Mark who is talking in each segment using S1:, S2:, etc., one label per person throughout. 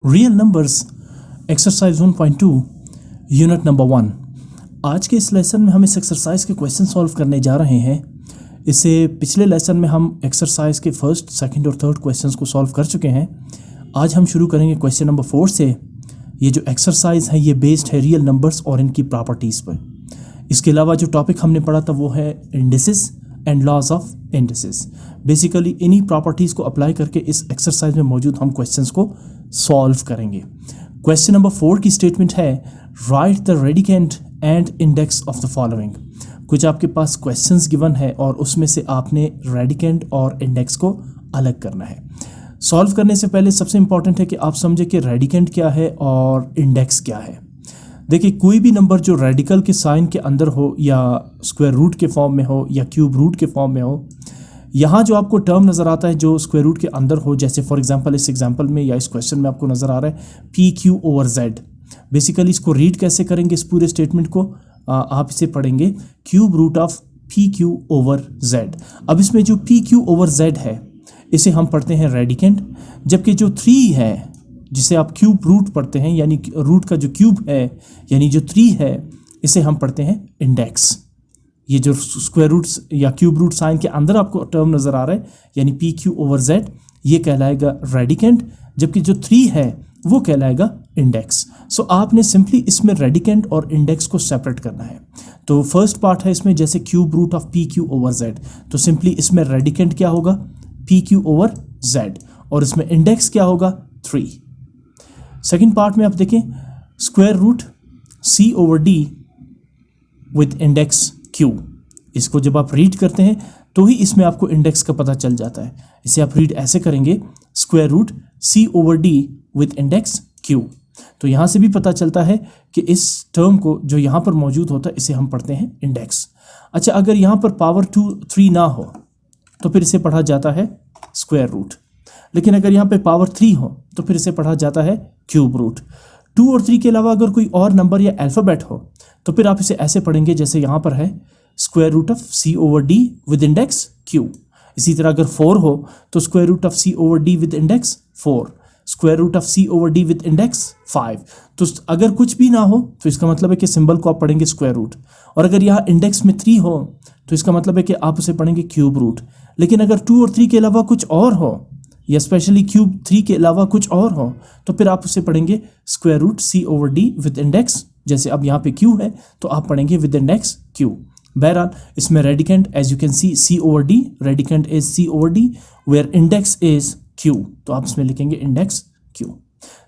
S1: Real numbers exercise 1.2 unit number 1। आज के इस लेसन में हम इस एक्सरसाइज के क्वेश्चन सॉल्व करने जा रहे हैं। इससे पिछले लेसन में हम एक्सरसाइज के फर्स्ट, सेकंड और थर्ड क्वेश्चंस को सॉल्व कर चुके हैं। आज हम शुरू करेंगे क्वेश्चन नंबर 4 से। ये जो एक्सरसाइज है ये बेस्ड है रियल नंबर्स और इनकी प्रॉपर्टीज़ पर। इसके अलावा जो टॉपिक हमने पढ़ा था वो है indices and laws of indices. Basically इन्हीं प्रॉपर्टीज़ को अप्लाई करके इस एक्सरसाइज में मौजूद हम क्वेश्चंस को सॉल्व करेंगे। क्वेश्चन नंबर 4 की स्टेटमेंट है right the radicand and index of the following. कुछ आपके पास क्वेश्चंस गिवन है और उसमें से आपने रेडिकेंट और इंडेक्स को अलग करना है। सॉल्व करने से पहले सबसे इंपॉर्टेंट है कि आप समझे कि रेडिकेंट क्या है और इंडेक्स क्या है। देखिए, कोई भी नंबर जो रेडिकल के साइन के अंदर हो या स्क्वायर रूट के फॉर्म में हो या क्यूब रूट के फॉर्म में हो, यहाँ जो आपको टर्म नज़र आता है जो स्क्वायर रूट के अंदर हो, जैसे फॉर एग्जांपल इस एग्जांपल में या इस क्वेश्चन में आपको नज़र आ रहा है p q over z. Basically इसको रीड कैसे करेंगे इस पूरे स्टेटमेंट को, आप इसे पढ़ेंगे cube root of p q over z. अब इसमें जो पी क्यू ओवर जेड है इसे हम पढ़ते हैं रेडिकेंट, जबकि जो 3 है जिसे आप क्यूब रूट पढ़ते हैं यानी रूट का जो क्यूब है यानी जो 3 है इसे हम पढ़ते हैं इंडेक्स। ये जो स्क्वायर रूट या क्यूब रूट साइन के अंदर आपको टर्म नज़र आ रहा है यानी पी क्यू ओवर जेड, ये कहलाएगा रेडिकेंट, जबकि जो 3 है वो कहलाएगा इंडेक्स। सो आपने सिंपली इसमें रेडिकेंट और इंडेक्स को सेपरेट करना है। तो फर्स्ट पार्ट है इसमें जैसे cube root of p q over z, तो सिंपली इसमें रेडिकेंट क्या होगा पी क्यू ओवर जेड और इसमें इंडेक्स क्या होगा 3। सेकेंड पार्ट में आप देखें square root c over d with index q. इसको जब आप रीड करते हैं तो ही इसमें आपको इंडेक्स का पता चल जाता है। इसे आप रीड ऐसे करेंगे square root c over d with index q. तो यहाँ से भी पता चलता है कि इस टर्म को जो यहाँ पर मौजूद होता है इसे हम पढ़ते हैं इंडेक्स। अच्छा, अगर यहाँ पर पावर 3 ना हो तो फिर इसे पढ़ा जाता है स्क्वायर रूट, लेकिन अगर यहाँ पे पावर 3 हो तो फिर इसे पढ़ा जाता है क्यूब रूट। 2 और 3 के अलावा अगर कोई और नंबर या अल्फ़ाबेट हो तो फिर आप इसे ऐसे पढ़ेंगे जैसे यहाँ पर है square root of c over d with index q. इसी तरह अगर 4 हो तो square root of c over d with index 4, square root of c over d with index 5। तो अगर कुछ भी ना हो तो इसका मतलब है कि सिंबल को आप पढ़ेंगे स्क्वायर रूट, और अगर यहाँ इंडेक्स में 3 हो तो इसका मतलब है कि आप उसे पढ़ेंगे क्यूब रूट। लेकिन अगर 2 और 3 के अलावा कुछ और हो या स्पेशली क्यूब 3 के अलावा कुछ और हो तो फिर आप उसे पढ़ेंगे square root c over d with index, जैसे अब यहाँ पे क्यू है तो आप पढ़ेंगे विद इंडेक्स क्यू। बहरहाल इसमें radicand as you can see c over d, radicand is c over d where index is q, तो आप इसमें लिखेंगे इंडेक्स क्यू।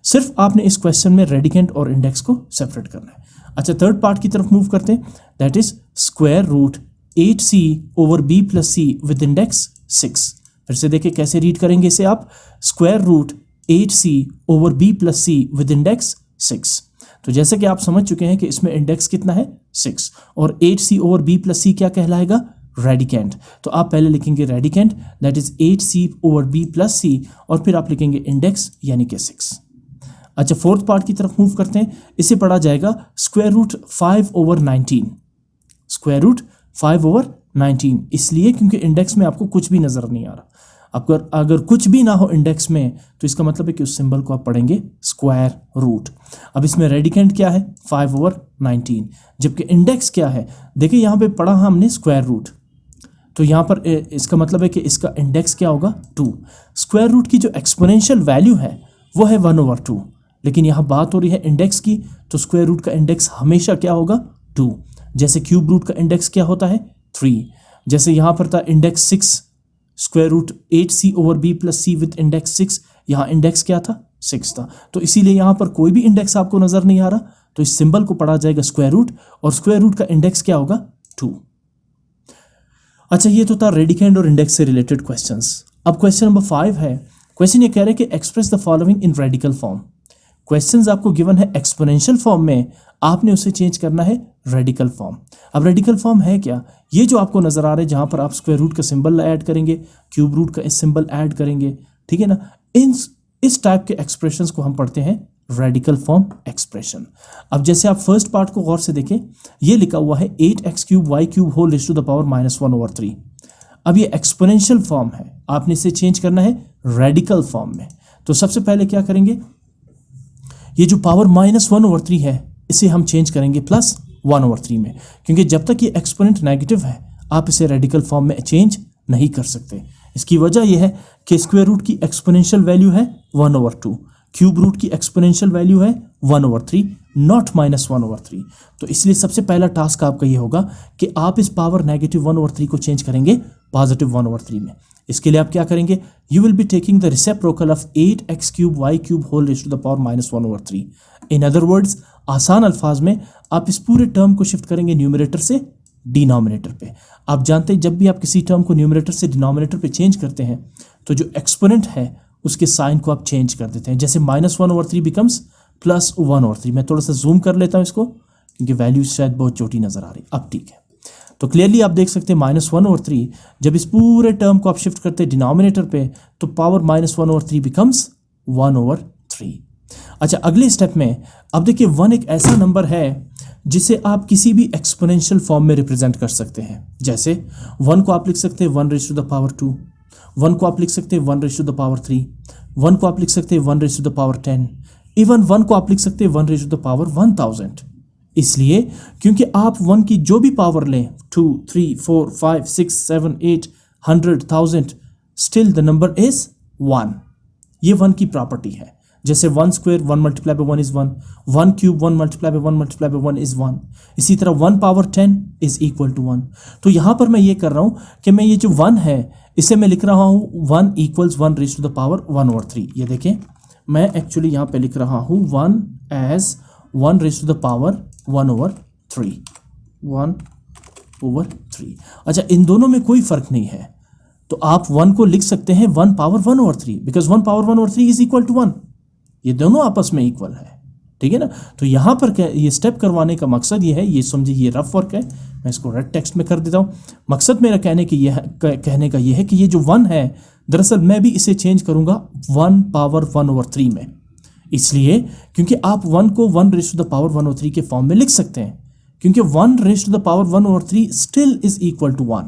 S1: सिर्फ आपने इस क्वेश्चन में रेडिकेंट और इंडेक्स को सेपरेट करना है। अच्छा, थर्ड पार्ट की तरफ मूव करते हैं, that is square root 8c over b plus c with index 6। फिर से देखिए कैसे रीड करेंगे इसे आप, square root 8c over b plus c with index 6। तो जैसे कि आप समझ चुके हैं कि इसमें इंडेक्स कितना है 6, और 8c over b plus c क्या कहलाएगा रेडिकेंट। तो आप पहले लिखेंगे radicand that is 8c over b plus c और फिर आप लिखेंगे इंडेक्स यानी कि 6। अच्छा, फोर्थ पार्ट की तरफ मूव करते हैं, इसे पढ़ा जाएगा square root 5 over 19। Square root 5 over 19 इसलिए क्योंकि इंडेक्स में आपको कुछ भी नज़र नहीं आ रहा। अगर कुछ भी ना हो इंडेक्स में तो इसका मतलब है कि उस सिंबल को आप पढ़ेंगे स्क्वायर रूट। अब इसमें रेडिकेंट क्या है 5 ओवर 19, जबकि इंडेक्स क्या है, देखिए यहाँ पे पढ़ा हमने स्क्वायर रूट, तो यहाँ पर इसका मतलब है कि इसका इंडेक्स क्या होगा 2। स्क्वायर रूट की जो एक्सपोनेंशियल वैल्यू है वो है 1 ओवर 2, लेकिन यहाँ बात हो रही है इंडेक्स की, तो स्क्वायर रूट का इंडेक्स हमेशा क्या होगा 2। जैसे क्यूब रूट का इंडेक्स क्या होता है 3, जैसे यहाँ पर था index 6 square root 8c over b plus c with index 6, यहाँ इंडेक्स क्या था 6 था। तो इसीलिए यहाँ पर कोई भी इंडेक्स आपको नज़र नहीं आ रहा, तो इस सिंबल को पढ़ा जाएगा स्क्वायर रूट और स्क्वायर रूट का इंडेक्स क्या होगा 2। अच्छा, ये तो था रेडिकेंट और इंडेक्स से रिलेटेड क्वेश्चंस। अब क्वेश्चन नंबर 5 है। क्वेश्चन ये कह रहे हैं कि express the following in radical form. Questions आपको गिवन है एक्सपोनेंशियल फॉर्म में, आपने उसे चेंज करना है रेडिकल फॉर्म। अब रेडिकल फॉर्म है क्या, ये जो आपको नज़र आ रहा है जहाँ पर आप स्क्वायर रूट का सिंबल ऐड करेंगे, क्यूब रूट का सिंबल ऐड करेंगे, ठीक है ना, इस टाइप के एक्सप्रेशंस को हम पढ़ते हैं रेडिकल फॉर्म एक्सप्रेशन। अब जैसे आप फर्स्ट पार्ट को गौर से देखें, ये लिखा हुआ है 8x cube y cube whole raised to the power -1 over 3। अब ये एक्सपोनेंशियल फॉर्म है, आपने इसे चेंज करना है रेडिकल फॉर्म में। तो सबसे पहले क्या करेंगे, ये जो पावर -1/3 है इसे हम चेंज करेंगे +1/3 में, क्योंकि जब तक ये एक्सपोनेंट नेगेटिव है आप इसे रेडिकल फॉर्म में चेंज नहीं कर सकते। इसकी वजह यह है कि स्क्वायर रूट की एक्सपोनेंशियल वैल्यू है 1/2, क्यूब रूट की एक्सपोनेंशियल वैल्यू है 1/3, नॉट -1/3। तो इसलिए सबसे पहला टास्क आपका ये होगा कि आप इस पावर -1/3 को चेंज करेंगे +1/3 में। इसके लिए आप क्या करेंगे, you will be taking the reciprocal of 8x³ y³ -1/3। In other words, आसान अल्फाज में आप इस पूरे टर्म को शिफ्ट करेंगे न्यूमरेटर से डिनोमिनेटर पे। आप जानते हैं जब भी आप किसी टर्म को न्यूमरेटर से डिनोमिनेटर पे चेंज करते हैं तो जो एक्सपोनेंट है उसके साइन को आप चेंज कर देते हैं। जैसे -1/3 बिकम्स +1/3। मैं थोड़ा सा जूम कर लेता हूँ इसको क्योंकि वैल्यू शायद बहुत छोटी नजर आ रही। अब ठीक है, तो क्लियरली आप देख सकते हैं -1/3 जब इस पूरे टर्म को आप शिफ्ट करते हैं डिनोमिनेटर पे तो पावर -1/3 बिकम्स 1/3। अच्छा, अगले स्टेप में अब देखिए 1 एक ऐसा नंबर है जिसे आप किसी भी एक्सपोनेंशियल फॉर्म में रिप्रेजेंट कर सकते हैं। जैसे 1 को आप लिख सकते हैं 1⁻², 1 को आप लिख सकते हैं 1⁻3, 1 को आप लिख सकते हैं 1⁻10, इवन 1 को आप लिख सकते हैं 1⁻1000। इसलिए क्योंकि आप 1 की जो भी पावर लें 2, 3, 4, 5, 6, 7, 8, 100, 1000, स्टिल द नंबर इज 1। ये 1 की प्रॉपर्टी है। जैसे 1 स्क्वायर 1 × 1 इज 1, 1 क्यूब 1 × 1 × 1 इज 1। इसी तरह 1 पावर 10 इज इक्वल टू 1। तो यहां पर मैं ये कर रहा हूं कि मैं ये जो 1 है इसे मैं लिख रहा हूं 1 = 1⁻1/3। ये देखें, मैं एक्चुअली यहां पे लिख रहा हूं 1 एज 1⁻1/3, 1/3। अच्छा, इन दोनों में कोई फर्क नहीं है, तो आप 1 को लिख सकते हैं 1 power 1/3 because 1 power 1/3 is equal to 1। ये दोनों आपस में इक्वल है, ठीक है ना। तो यहां पर ये स्टेप करवाने का मकसद ये है, ये समझिए ये रफ वर्क है, मैं इसको रेड टेक्स्ट में कर देता हूं। मकसद मेरा कहने का ये है कि ये जो 1 है दरअसल मैं भी इसे चेंज करूंगा 1 पावर 1/3 में, इसलिए क्योंकि आप 1 को 1⁻1/3 के फॉर्म में लिख सकते हैं, क्योंकि 1⁻1/3 स्टिल इज इक्वल टू 1।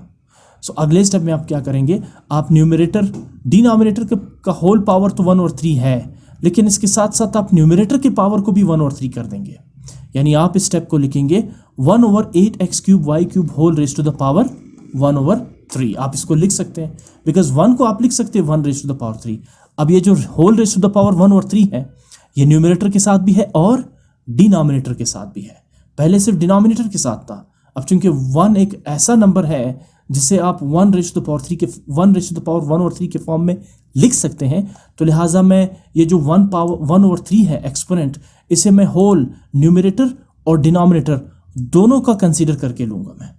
S1: सो अगले स्टेप में आप क्या करेंगे, आप न्यूमरेटर डिनोमिनेटर का होल पावर तो 1/3 है, लेकिन इसके साथ साथ आप न्यूमरेटर के पावर को भी 1/3 कर देंगे। यानी आप इस स्टेप को लिखेंगे 1/8x³ y³ 1/3। आप इसको लिख सकते हैं बिकॉज 1 को आप लिख सकते हैं 1⁻3। अब ये जो whole raise to the power 1/3 है ये न्यूमरेटर के साथ भी है और डिनोमिनेटर के साथ भी है। पहले सिर्फ डिनोमिनेटर के साथ था, अब चूंकि 1 एक ऐसा नंबर है जिसे आप 1⁻3 के 1⁻1/3 के फॉर्म में लिख सकते हैं, तो लिहाजा मैं ये जो 1 पावर 1/3 है एक्सपोनेंट, इसे मैं होल न्यूमरेटर और डिनोमिनेटर दोनों का कंसीडर करके लूंगा मैं,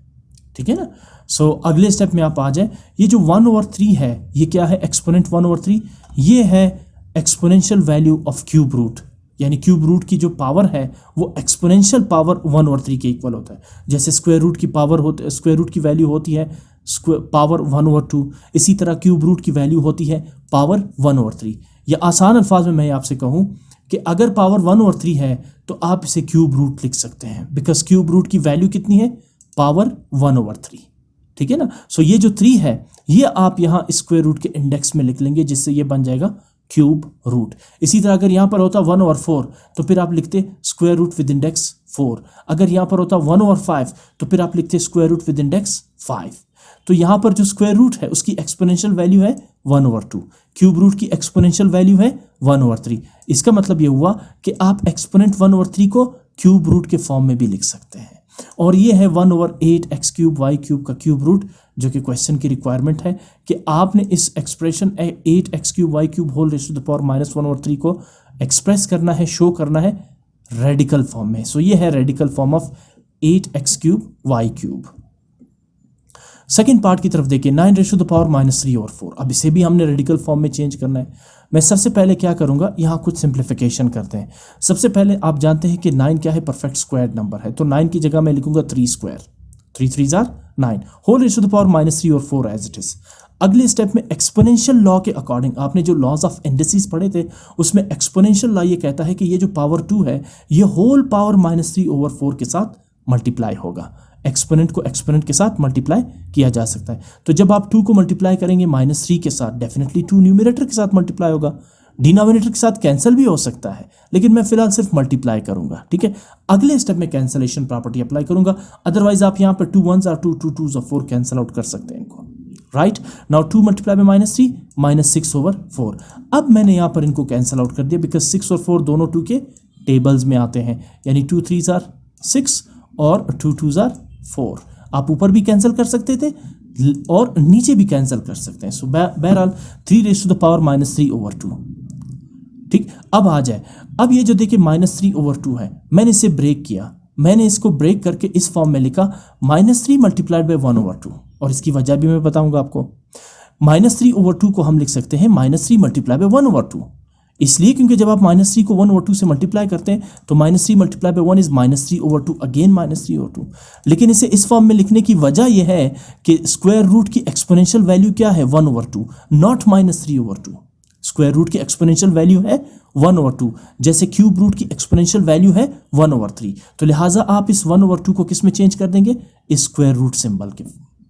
S1: ठीक है ना। सो अगले स्टेप में आप आ जाए, ये जो 1/3 है ये क्या है, एक्सपोनेंट 1/3, ये है exponential value of cube root, यानी क्यूब रूट की जो पावर है वो एक्सपोनेंशियल पावर 1/3 के इक्वल होता है। जैसे स्क्वायर रूट की पावर होती, स्क्वायर रूट की वैल्यू होती है पावर 1/2, इसी तरह क्यूब रूट की वैल्यू होती है पावर 1/3। या आसान अल्फाज में मैं आपसे कहूँ कि अगर पावर 1/3 है तो आप इसे क्यूब रूट लिख सकते हैं, बिकॉज क्यूब रूट की वैल्यू कितनी है, पावर 1/3, ठीक है ना। सो ये जो 3 है ये आप यहाँ स्क्वायर रूट के इंडेक्स में लिख लेंगे, जिससे ये बन जाएगा क्यूब रूट। इसी तरह अगर यहाँ पर होता 1/4 तो फिर आप लिखते स्क्वायर रूट विद इंडेक्स 4। अगर यहाँ पर होता 1/5 तो फिर आप लिखते स्क्वायर रूट विद इंडेक्स 5। तो यहाँ पर जो स्क्वायर रूट है उसकी एक्सपोनेंशियल वैल्यू है 1/2, क्यूब रूट की एक्सपोनेंशियल वैल्यू है 1/3। इसका मतलब ये हुआ कि आप एक्सपोनेंट 1/3 को क्यूब रूट के फॉर्म में भी लिख सकते हैं। और ये है 1/8x³ y³ का क्यूब रूट, जो कि क्वेश्चन की रिक्वायरमेंट है कि आपने इस expression 8x³ y³ whole raise to the power -1/3 को एक्सप्रेस करना है, शो करना है रेडिकल फॉर्म में। सो ये है radical form of 8x³ y³। Second part की तरफ देखिए, 9 रेज़ टू द पावर -3/4। अब इसे भी हमने रेडिकल फॉर्म में चेंज करना है। मैं सबसे पहले क्या करूंगा, यहाँ कुछ सिंप्लीफिकेशन करते हैं। सबसे पहले आप जानते हैं कि 9 क्या है, परफेक्ट स्क्वायर्ड नंबर है, तो 9 की जगह मैं लिखूंगा 3 स्क्वायर, 3 3 जार 9 whole raise to the power -3/4 as it is. अगले स्टेप में एक्सपोनेंशियल लॉ के अकॉर्डिंग, आपने जो लॉज ऑफ इंडिसेस पढ़े थे उसमें एक्सपोनेंशियल लॉ ये कहता है कि ये जो पावर 2 है ये होल पावर -3/4 के साथ मल्टीप्लाई होगा। एक्सपोनेंट को एक्सपोनेंट के साथ मल्टीप्लाई किया जा सकता है, तो जब आप 2 को मल्टीप्लाई करेंगे -3 के साथ, डेफिनेटली 2 न्यूमरेटर के साथ मल्टीप्लाई होगा। डिनोमिनेटर के साथ कैंसिल भी हो सकता है, लेकिन मैं फिलहाल सिर्फ मल्टीप्लाई करूंगा, ठीक है। अगले स्टेप में कैंसलेशन प्रॉपर्टी अप्लाई करूंगा, अदरवाइज आप यहाँ पर 2 1s और 2 2s और 4 कैंसिल आउट कर सकते हैं इनको, राइट। Now 2 multiply by -3 -6/4। अब मैंने यहाँ पर इनको कैंसिल आउट कर दिया बिकॉज 6 और 4 दोनों 2 के टेबल्स में आते हैं, यानी 2 3s are 6 और 2 2s are 4। आप ऊपर भी कैंसिल कर सकते थे और नीचे भी कैंसिल कर सकते हैं। सो बहरहाल 3⁻³ -3/2, ठीक। अब आ जाए, अब ये जो देखिए -3/2 है, मैंने इसे ब्रेक किया, मैंने इसको ब्रेक करके इस फॉर्म में लिखा -3 मल्टीप्लाइड बाय 1/2, और इसकी वजह भी मैं बताऊंगा आपको। -3/2 को हम लिख सकते हैं -3 मल्टीप्लाई बाय 1/2, इसलिए क्योंकि जब आप -3 को 1/2 से मल्टीप्लाई करते हैं तो -3 मल्टीप्लाई बाय 1 इज -3/2, अगेन -3/2। लेकिन इसे इस फॉर्म में लिखने की वजह यह है कि स्क्वायर रूट की एक्सपोनेंशियल वैल्यू क्या है, 1/2, नॉट -3/2। स्क्वायर रूट की एक्सपोनेंशियल वैल्यू है 1/2, जैसे क्यूब रूट की एक्सपोनेंशियल वैल्यू है 1/3। तो लिहाजा आप इस 1/2 को किस में चेंज कर देंगे, इस स्क्वायर रूट सिंबल के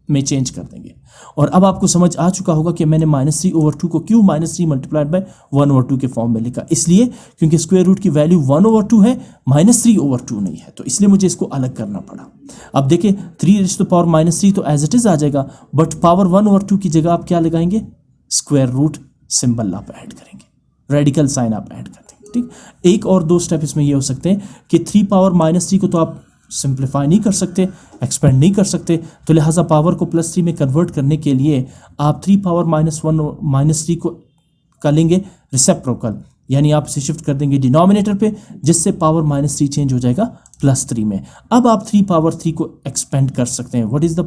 S1: में चेंज कर देंगे। और अब आपको समझ आ चुका होगा कि मैंने -3/2 को क्यों -3 मल्टीप्लाइड बाय 1/2 के फॉर्म में लिखा, इसलिए क्योंकि स्क्वायर रूट की वैल्यू 1/2 है, -3/2 नहीं है, तो इसलिए मुझे इसको अलग करना पड़ा। अब देखिए 3⁻³ तो एज इट इज आ जाएगा, बट पावर 1/2 की जगह आप क्या लगाएंगे, स्क्वायर रूट सिंबल आप ऐड करेंगे, रेडिकल साइन आप ऐड कर देंगे, ठीक। एक और दो स्टेप इसमें ये हो सकते हैं कि 3⁻³ को तो आप सिंप्लीफाई नहीं कर सकते, एक्सपेंड नहीं कर सकते, तो लिहाजा पावर को +3 में कन्वर्ट करने के लिए आप 3⁻⁻³ को कर लेंगे रेसिप्रोकल, यानी आप इसे शिफ्ट कर देंगे डिनोमिनेटर पे, जिससे पावर -3 चेंज हो जाएगा +3 में। अब आप 3⁻³ को एक्सपेंड कर सकते हैं। What is the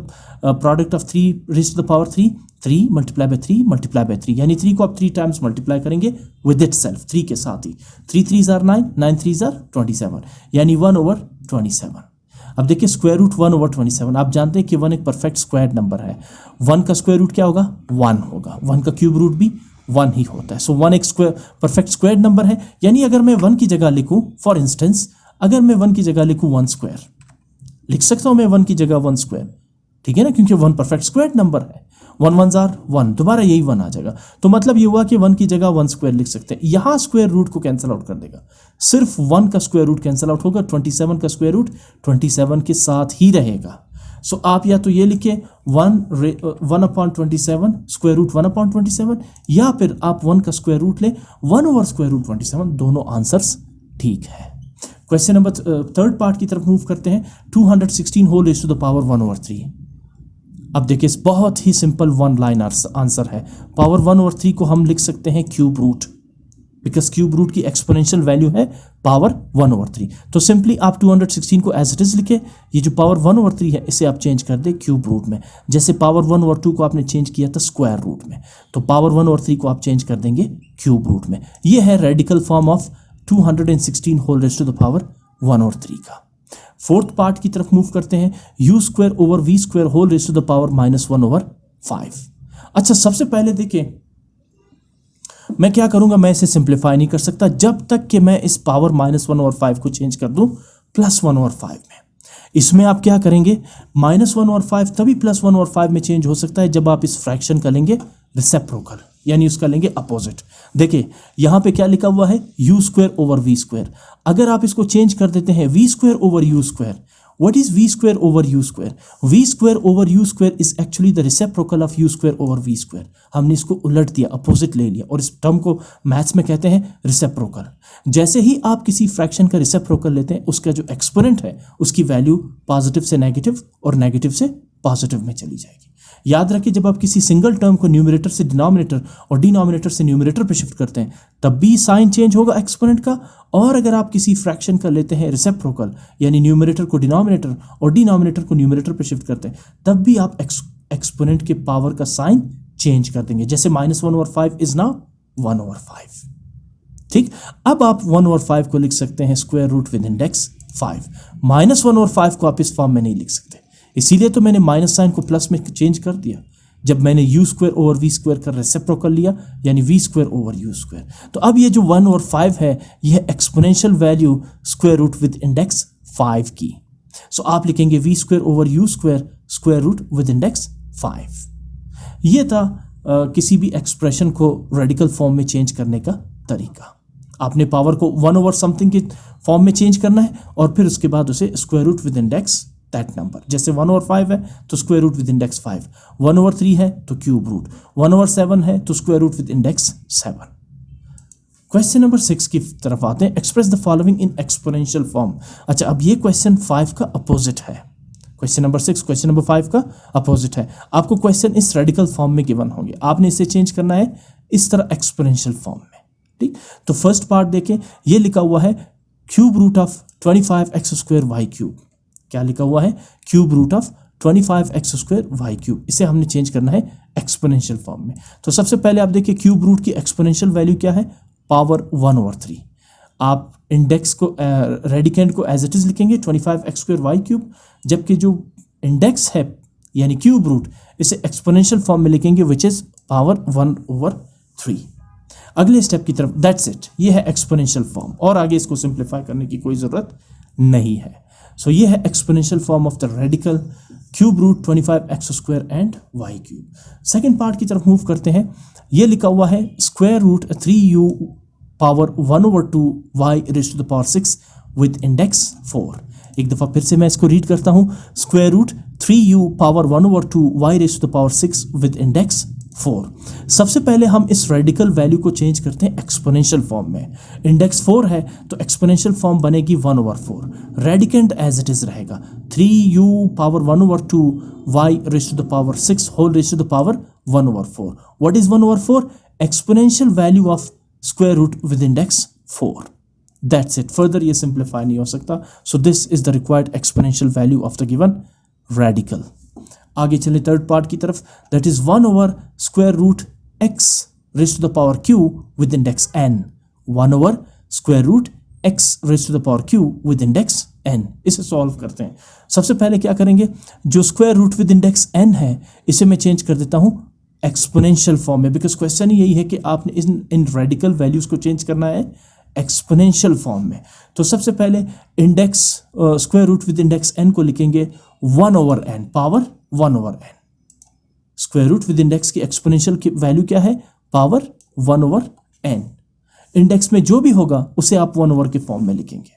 S1: product of 3⁻3? 3 multiply by 3 multiply by 3, यानी 3 को आप 3 टाइम्स मल्टीप्लाई करेंगे विद इट सेल्फ, 3 के साथ ही। 3 3s are 9, 9 3s are 27, यानी 1/27। अब देखिए स्क्वायर रूट 1/27, आप जानते हैं कि 1 एक परफेक्ट स्क्वायर नंबर है। 1 का स्क्वायर रूट क्या होगा, 1 होगा। 1 का क्यूब रूट भी 1 ही होता है। सो 1 एक स्क्वायर परफेक्ट स्क्वायर नंबर है, यानी अगर मैं 1 की जगह लिखूं, फॉर इंस्टेंस अगर मैं 1 की जगह लिखूं 1 स्क्वायर, लिख सकता हूं मैं 1 की जगह 1 स्क्वायर, ठीक है ना, क्योंकि 1 परफेक्ट स्क्वायर नंबर है। 1 1s are 1, दोबारा यही 1 आ जाएगा। तो मतलब ये हुआ कि 1 की जगह 1 स्क्वायर लिख सकते हैं। यहां स्क्वायर रूट को कैंसिल आउट कर देगा, सिर्फ 1 का स्क्वायर रूट कैंसिल आउट होगा, 27 का स्क्वायर रूट 27 के साथ ही रहेगा। सो आप या तो ये लिखे 1/27 स्क्वायर रूट 1/27, या फिर आप 1 का स्क्वायर रूट ले 1/√27, दोनों आंसर्स ठीक है। क्वेश्चन नंबर 3rd पार्ट की तरफ मूव करते हैं। 216 whole raised to the power 1/3। अब देखिए बहुत ही सिंपल 1 लाइन आंसर है। पावर 1/3 को हम लिख सकते हैं cube root, because cube root की एक्सपोनेंशियल वैल्यू है पावर 1/3। तो सिंपली आप 216 को एज इट इज लिखे, ये जो पावर 1/3 है इसे आप चेंज कर दे क्यूब रूट में, जैसे पावर 1/2 को आपने चेंज किया था स्क्वायर रूट में, तो पावर 1/3 को आप चेंज कर देंगे क्यूब रूट में। ये है radical form of 216 whole raised to the power 1/3 का। 4th पार्ट की तरफ मूव करते हैं। u²/v² whole raised to the power -1/5। अच्छा, सबसे पहले देखिए मैं क्या करूंगा, मैं इसे सिंप्लीफाई नहीं कर सकता जब तक कि मैं इस पावर -1/5 को चेंज कर दूं +1/5 में। इसमें आप क्या करेंगे, -1/5 तभी +1/5 में चेंज हो सकता है जब आप इस फ्रैक्शन का लेंगे रेसिप्रोकल, यानी उसका लेंगे अपोजिट। देखिए यहां पे क्या लिखा हुआ है, u²/v²। अगर आप इसको चेंज कर देते हैं v²/u², what is v²/u²? v²/u² is actually the reciprocal of u²/v²। हमने इसको उलट दिया, अपोजिट ले लिया, और इस टर्म को मैथ्स में कहते हैं रेसिप्रोकल। जैसे ही आप किसी फ्रैक्शन का रेसिप्रोकल लेते हैं, उसका जो एक्सपोनेंट है उसकी वैल्यू पॉजिटिव से नेगेटिव और नेगेटिव से पॉजिटिव में चली जाएगी। याद रखिए जब आप किसी सिंगल टर्म को न्यूमरेटर से डिनोमिनेटर और डिनोमिनेटर से न्यूमरेटर पे शिफ्ट करते हैं तब भी साइन चेंज होगा एक्सपोनेंट का, और अगर आप किसी फ्रैक्शन का लेते हैं रेसिप्रोकल, यानी न्यूमरेटर को डिनोमिनेटर और डिनोमिनेटर को न्यूमरेटर पे शिफ्ट करते हैं, तब भी आप एक्सपोनेंट के पावर का साइन चेंज कर देंगे, जैसे -1/5 इज नाउ 1/5। ठीक, अब आप 1/5 को लिख सकते हैं स्क्वायर रूट विद इंडेक्स 5। -1/5 को आप इस फॉर्म में नहीं लिख सकते, इसीलिए तो मैंने माइनस साइन को प्लस में चेंज कर दिया जब मैंने u²/v² का रेसिप्रोकल लिया, यानी v²/u²। तो अब ये जो 1/5 है यह exponential value square root with index 5 की। सो आप लिखेंगे v²/u² square root with index 5। ये था किसी भी एक्सप्रेशन को रेडिकल फॉर्म में चेंज करने का तरीका। आपने पावर को 1 ओवर समथिंग की फॉर्म में चेंज करना है और फिर उसके बाद उसे square root with index that number. जैसे 1 ओवर 5 है तो square root with index 5, 1 over 3 है तो क्यूब रूट, 1 ओवर 7 है तो square root with index 7। Question number 6 की तरफ आते हैं। Express the following in exponential form. अच्छा, अब ये क्वेश्चन 5 का अपोजिट है। क्वेश्चन नंबर 6 क्वेश्चन नंबर 5 का अपोजिट है। आपको क्वेश्चन इस रेडिकल फॉर्म में गिवन होंगे, आपने इसे चेंज करना है इस तरह एक्सपोनेंशियल फॉर्म में। ठीक, तो फर्स्ट पार्ट देखें, ये लिखा हुआ है cube root of 25x² y cube. क्या लिखा हुआ है? Cube root of 25x² y cube. इसे हमने चेंज करना है एक्सपोनेंशियल फॉर्म में। तो सबसे पहले आप देखिए क्यूब रूट की एक्सपोनेंशियल वैल्यू क्या है? Power 1 over 3। आप इंडेक्स को रेडिकेंड को एज इट इज लिखेंगे 25x² वाई क्यूब, जबकि जो इंडेक्स है यानी क्यूब रूट इसे एक्सपोनेंशियल फॉर्म में लिखेंगे विच इज पावर 1 ओवर 3। अगले स्टेप की तरफ, दैट्स इट, ये है एक्सपोनेंशियल फॉर्म और आगे इसको सिंप्लीफाई करने की कोई ज़रूरत नहीं है। सो ये है exponential form of the radical cube root 25x² and y cube. Second part की तरफ मूव करते हैं। ये लिखा हुआ है square root 3u power 1 over 2 y raise to the power 6 with index 4। एक दफ़ा फिर से मैं इसको रीड करता हूँ। Square root 3u power 1 over 2 y raise to the power 6 with index 4। सबसे पहले हम इस रेडिकल वैल्यू को चेंज करते हैं एक्सपोनेंशियल फॉर्म में। इंडेक्स 4 है तो एक्सपोनेंशियल फॉर्म बनेगी 1 over 4। Radicand as it is रहेगा 3u power 1 over 2 y raise to the power 6 whole raise to the power 1 over 4। What is 1 over 4? Exponential value of square root with index 4। That's it, further ये simplify नहीं हो सकता। So this is the required exponential value of the given radical. आगे चले third part की तरफ, that is 1 over square root x raise to the power q with index n। 1 over square root x raise to the power q with index n। इसे solve करते हैं। सबसे पहले क्या करेंगे, जो square root with index n है इसे मैं चेंज कर देता हूं एक्सपोनेंशियल फॉर्म में, बिकॉज क्वेश्चन ही यही है कि आपने इन रेडिकल वैल्यूज को चेंज करना है एक्सपोनेंशियल फॉर्म में। तो सबसे पहले index square root with index n को लिखेंगे 1 over n power 1 over n। Square root with index की एक्सपोनेंशियल की वैल्यू क्या है? Power 1 over n। इंडेक्स में जो भी होगा उसे आप 1 ओवर के फॉर्म में लिखेंगे।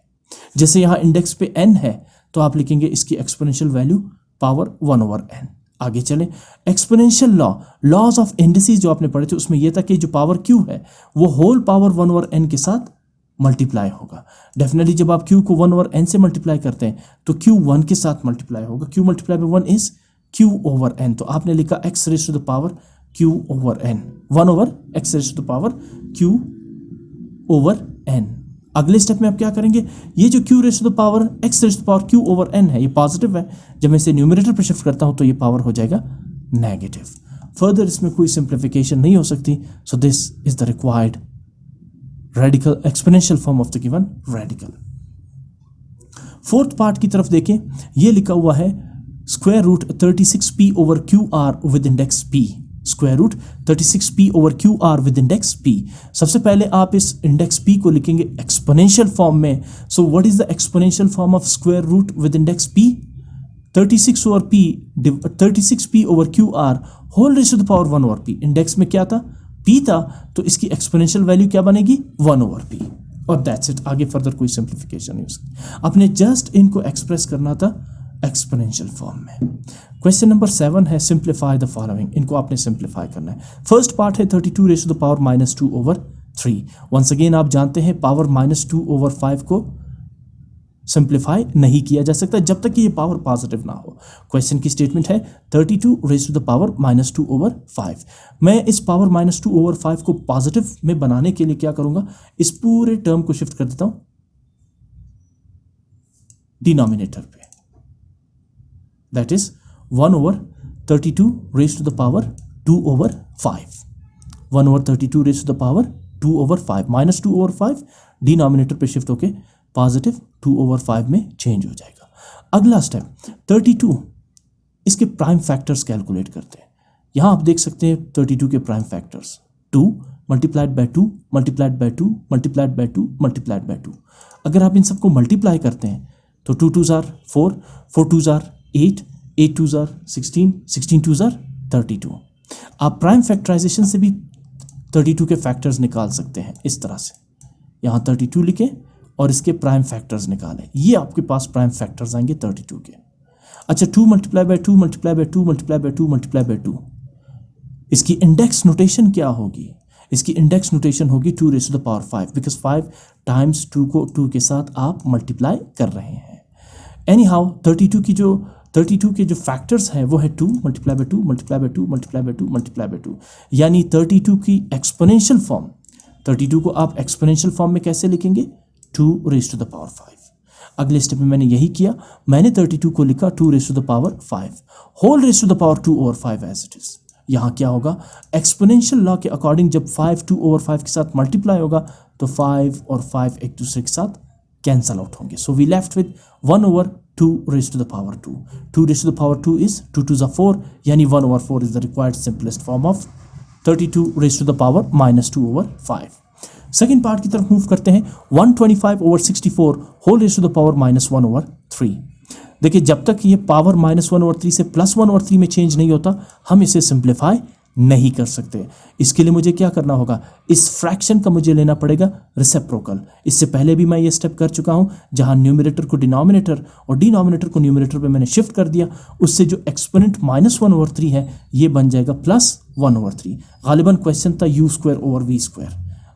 S1: जैसे यहाँ इंडेक्स पे n है तो आप लिखेंगे इसकी exponential value power 1 over n। आगे चलें, एक्सपोनेंशियल लॉज ऑफ इंडिसेस जो आपने पढ़े थे उसमें यह था कि जो पावर q है वो होल पावर 1 ओवर n के साथ मल्टीप्लाई होगा। डेफिनेटली जब आप q को 1 ओवर n से मल्टीप्लाई करते हैं तो q 1 के साथ मल्टीप्लाई होगा। q multiply by 1 is q over n। तो आपने लिखा x raise to the power q over n, 1 over x raise to the power q over n। अगले स्टेप में आप क्या करेंगे, ये जो q raise to the power x raise to the power q over n है ये positive है, जब मैं इसे न्यूमरेटर पर शिफ्ट करता हूं तो ये पावर हो जाएगा नेगेटिव। फर्दर इसमें कोई सिंप्लीफिकेशन नहीं हो सकती। So this is the required radical exponential form of the given radical. Fourth part की तरफ देखें, ये लिखा हुआ है square root 36p over q r with index p। Square root 36p over q r with index p। सबसे पहले आप इस इंडेक्स p को लिखेंगे एक्सपोनेंशियल फॉर्म में। So what is the exponential form of square root with index p? 36p over q r whole raise to the power 1 over p। Index में क्या था? p था, तो इसकी एक्सपोनेंशियल वैल्यू क्या बनेगी? 1 ओवर p। और दैट्स इट, आगे फर्दर कोई सिंप्लीफिकेशन नहीं हो सकती। आपने जस्ट इनको एक्सप्रेस करना था एक्सपोनेंशियल फॉर्म में। क्वेश्चन नंबर 7 है सिंप्लीफाई द फॉलोइंग। इनको आपने सिंप्लीफाई करना है। फर्स्ट पार्ट है 32 raise to the power -2 over 3। Once again आप जानते हैं पावर -2 ओवर 5 को सिंप्लीफाई नहीं किया जा सकता जब तक कि ये पावर पॉजिटिव ना हो। क्वेश्चन की स्टेटमेंट है 32 raise to the power -2 over 5। मैं इस पावर -2 ओवर 5 को पॉजिटिव में बनाने के लिए क्या करूंगा, इस पूरे टर्म को शिफ्ट कर देता हूं डिनोमिनेटर पे। That is 1 over 32 raise to the power 2 over 5। 1 over 32 raise to the power 2 over 5 -2 over 5 denominator पे शिफ्ट होके पॉजिटिव 2 ओवर 5 में चेंज हो जाएगा। अगला स्टेप 32, इसके प्राइम फैक्टर्स कैलकुलेट करते हैं। यहाँ आप देख सकते हैं 32 के prime factors 2 multiplied by 2 multiplied by 2 multiplied by 2 multiplied by 2। अगर आप इन सबको मल्टीप्लाई करते हैं तो 2 2s are 4, 4 2s are 8, 8 2s are 16, 16 2s are 32। आप प्राइम फैक्टराइजेशन से भी 32 के फैक्टर्स निकाल सकते हैं इस तरह से। यहाँ 32 लिखें और इसके प्राइम फैक्टर्स निकालें। ये आपके पास प्राइम फैक्टर्स आएंगे 32 के। अच्छा, 2 multiply by 2 multiply by 2 multiply by 2 multiply by 2, इसकी इंडेक्स नोटेशन क्या होगी? इसकी इंडेक्स नोटेशन होगी 2 raise to the power 5, because 5 times 2 को 2 के साथ आप मल्टीप्लाई कर रहे हैं। एनी हाउ 32 के जो फैक्टर्स हैं वो है 2 multiply by 2 multiply by 2 multiply by 2 multiply by 2, यानी 32 की एक्सपोनेंशियल फॉर्म। 32 को आप एक्सपोनेंशियल फॉर्म में कैसे लिखेंगे? 2 रेज़ टू द पावर 5। अगले स्टेप में मैंने यही किया, मैंने 32 को लिखा 2 raise to the power 5 whole raise to the power 2 over 5 as it is. यहाँ क्या होगा? एक्सपोनेंशियल लॉ के अकॉर्डिंग जब 5 2 ओवर 5 के साथ मल्टीप्लाई होगा तो 5 और 5 एक दूसरे के साथ कैंसल आउट होंगे। So we left with 1 over 2 raise to the power 2। 2 raise to the power 2 is 2 2 4, यानी 1 over 4 is the required simplest form of 32 raise to the power -2 over 5। Second part की तरफ मूव करते हैं। 125 over 64 whole raise to the power -1 over 3। देखिए, जब तक ये power -1 over 3 से +1 ओवर 3 में चेंज नहीं होता, हम इसे सिंप्लीफाई नहीं कर सकते। इसके लिए मुझे क्या करना होगा? इस फ्रैक्शन का मुझे लेना पड़ेगा रेसिप्रोकल। इससे पहले भी मैं ये स्टेप कर चुका हूँ, जहाँ न्यूमरेटर को डिनोमिनेटर और डिनोमिनेटर को न्यूमरेटर पे मैंने शिफ्ट कर दिया। उससे जो एक्सपोनेंट -1 ओवर 3 है ये बन जाएगा +1 ओवर 3। गालिबन क्वेश्चन था u² ओवर v²।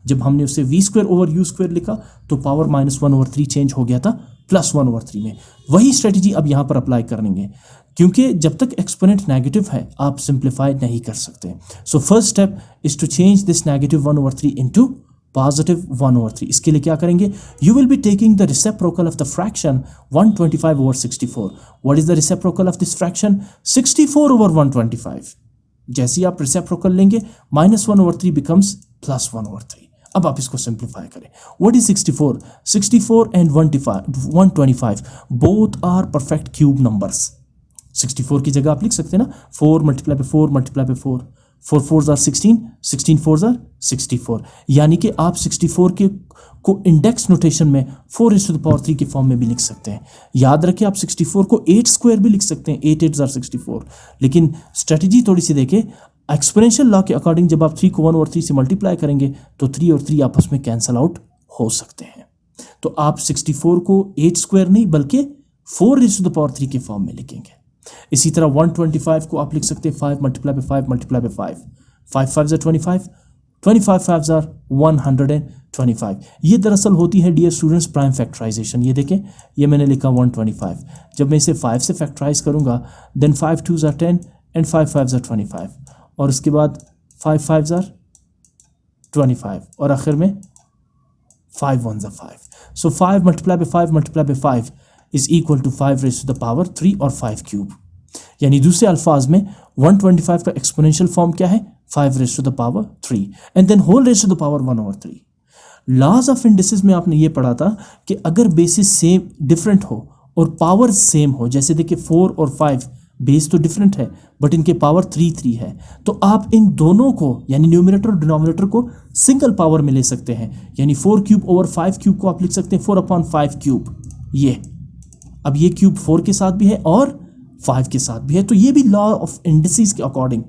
S1: जब हमने उसे v² ओवर u² लिखा तो पावर -1 ओवर 3 चेंज हो गया था +1 ओवर 3 में। वही स्ट्रेटजी अब यहाँ पर अप्लाई करेंगे, क्योंकि जब तक एक्सपोनेंट नेगेटिव है आप सिंप्लीफाई नहीं कर सकते। So first step is to change this -1 over 3 into +1 over 3। इसके लिए क्या करेंगे? You will be taking the reciprocal of the fraction 125 over 64। What is the reciprocal of this fraction? 64 over 125। जैसे ही आप रेसिप्रोकल लेंगे -1 ओवर 3 बिकम्स +1 ओवर 3। अब आप इसको सिंप्लीफाई करें। What is 64? 64 and 125 both are perfect cube numbers. 64 की जगह आप लिख सकते हैं ना 4 multiply by 4 multiply by 4, 4 4s are 16, 16 4s are 64, यानी कि आप 64 के को इंडेक्स नोटेशन में 4 रेज़ टू द पावर 3 की फॉर्म में भी लिख सकते हैं। याद रखें, आप 64 को 8² भी लिख सकते हैं, 8 8s आर 64। लेकिन स्ट्रेटजी थोड़ी सी देखें, एक्सपोनेंशियल लॉ के अकॉर्डिंग जब आप 3 को 1 ओवर 3 से मल्टीप्लाई करेंगे तो 3 और 3 आपस में कैंसल आउट हो सकते हैं। तो आप 64 को 8² नहीं बल्कि 4 रेज़ टू द पावर 3 के फॉर्म में लिखेंगे। इसी तरह 125 को आप लिख सकते हैं 5 multiply by 5 multiply by 5, 5 5s are 25, 25 5s are 125। ये दरअसल होती है डियर स्टूडेंट्स प्राइम फैक्टराइजेशन। ये देखें, ये मैंने लिखा 125। जब मैं इसे 5 से फैक्टराइज करूंगा then 5 2s are 10 and 5 5s are 25, और उसके बाद 5 5s आर 25 और आखिर में 5 1s are 5। So 5 multiply by 5 multiply by 5 is equal to 5 raise to the power 3 और 5 क्यूब। यानी दूसरे अल्फाज में 125 का एक्सपोनेंशियल फॉर्म क्या है? 5 raise to the power 3 and then whole raise to the power 1 over 3। Laws of indices में आपने ये पढ़ा था कि अगर बेसिस सेम डिफरेंट हो और पावर सेम हो, जैसे देखिए 4 और 5 बेस तो डिफरेंट है बट इनके पावर 3 3 है, तो आप इन दोनों को यानी न्यूमरेटर और डिनोमिनेटर को सिंगल पावर में ले सकते हैं। यानी 4 क्यूब ओवर 5 क्यूब को आप लिख सकते हैं 4/5 क्यूब। ये अब ये क्यूब 4 के साथ भी है और 5 के साथ भी है, तो ये भी लॉ ऑफ इंडिसेस के अकॉर्डिंग,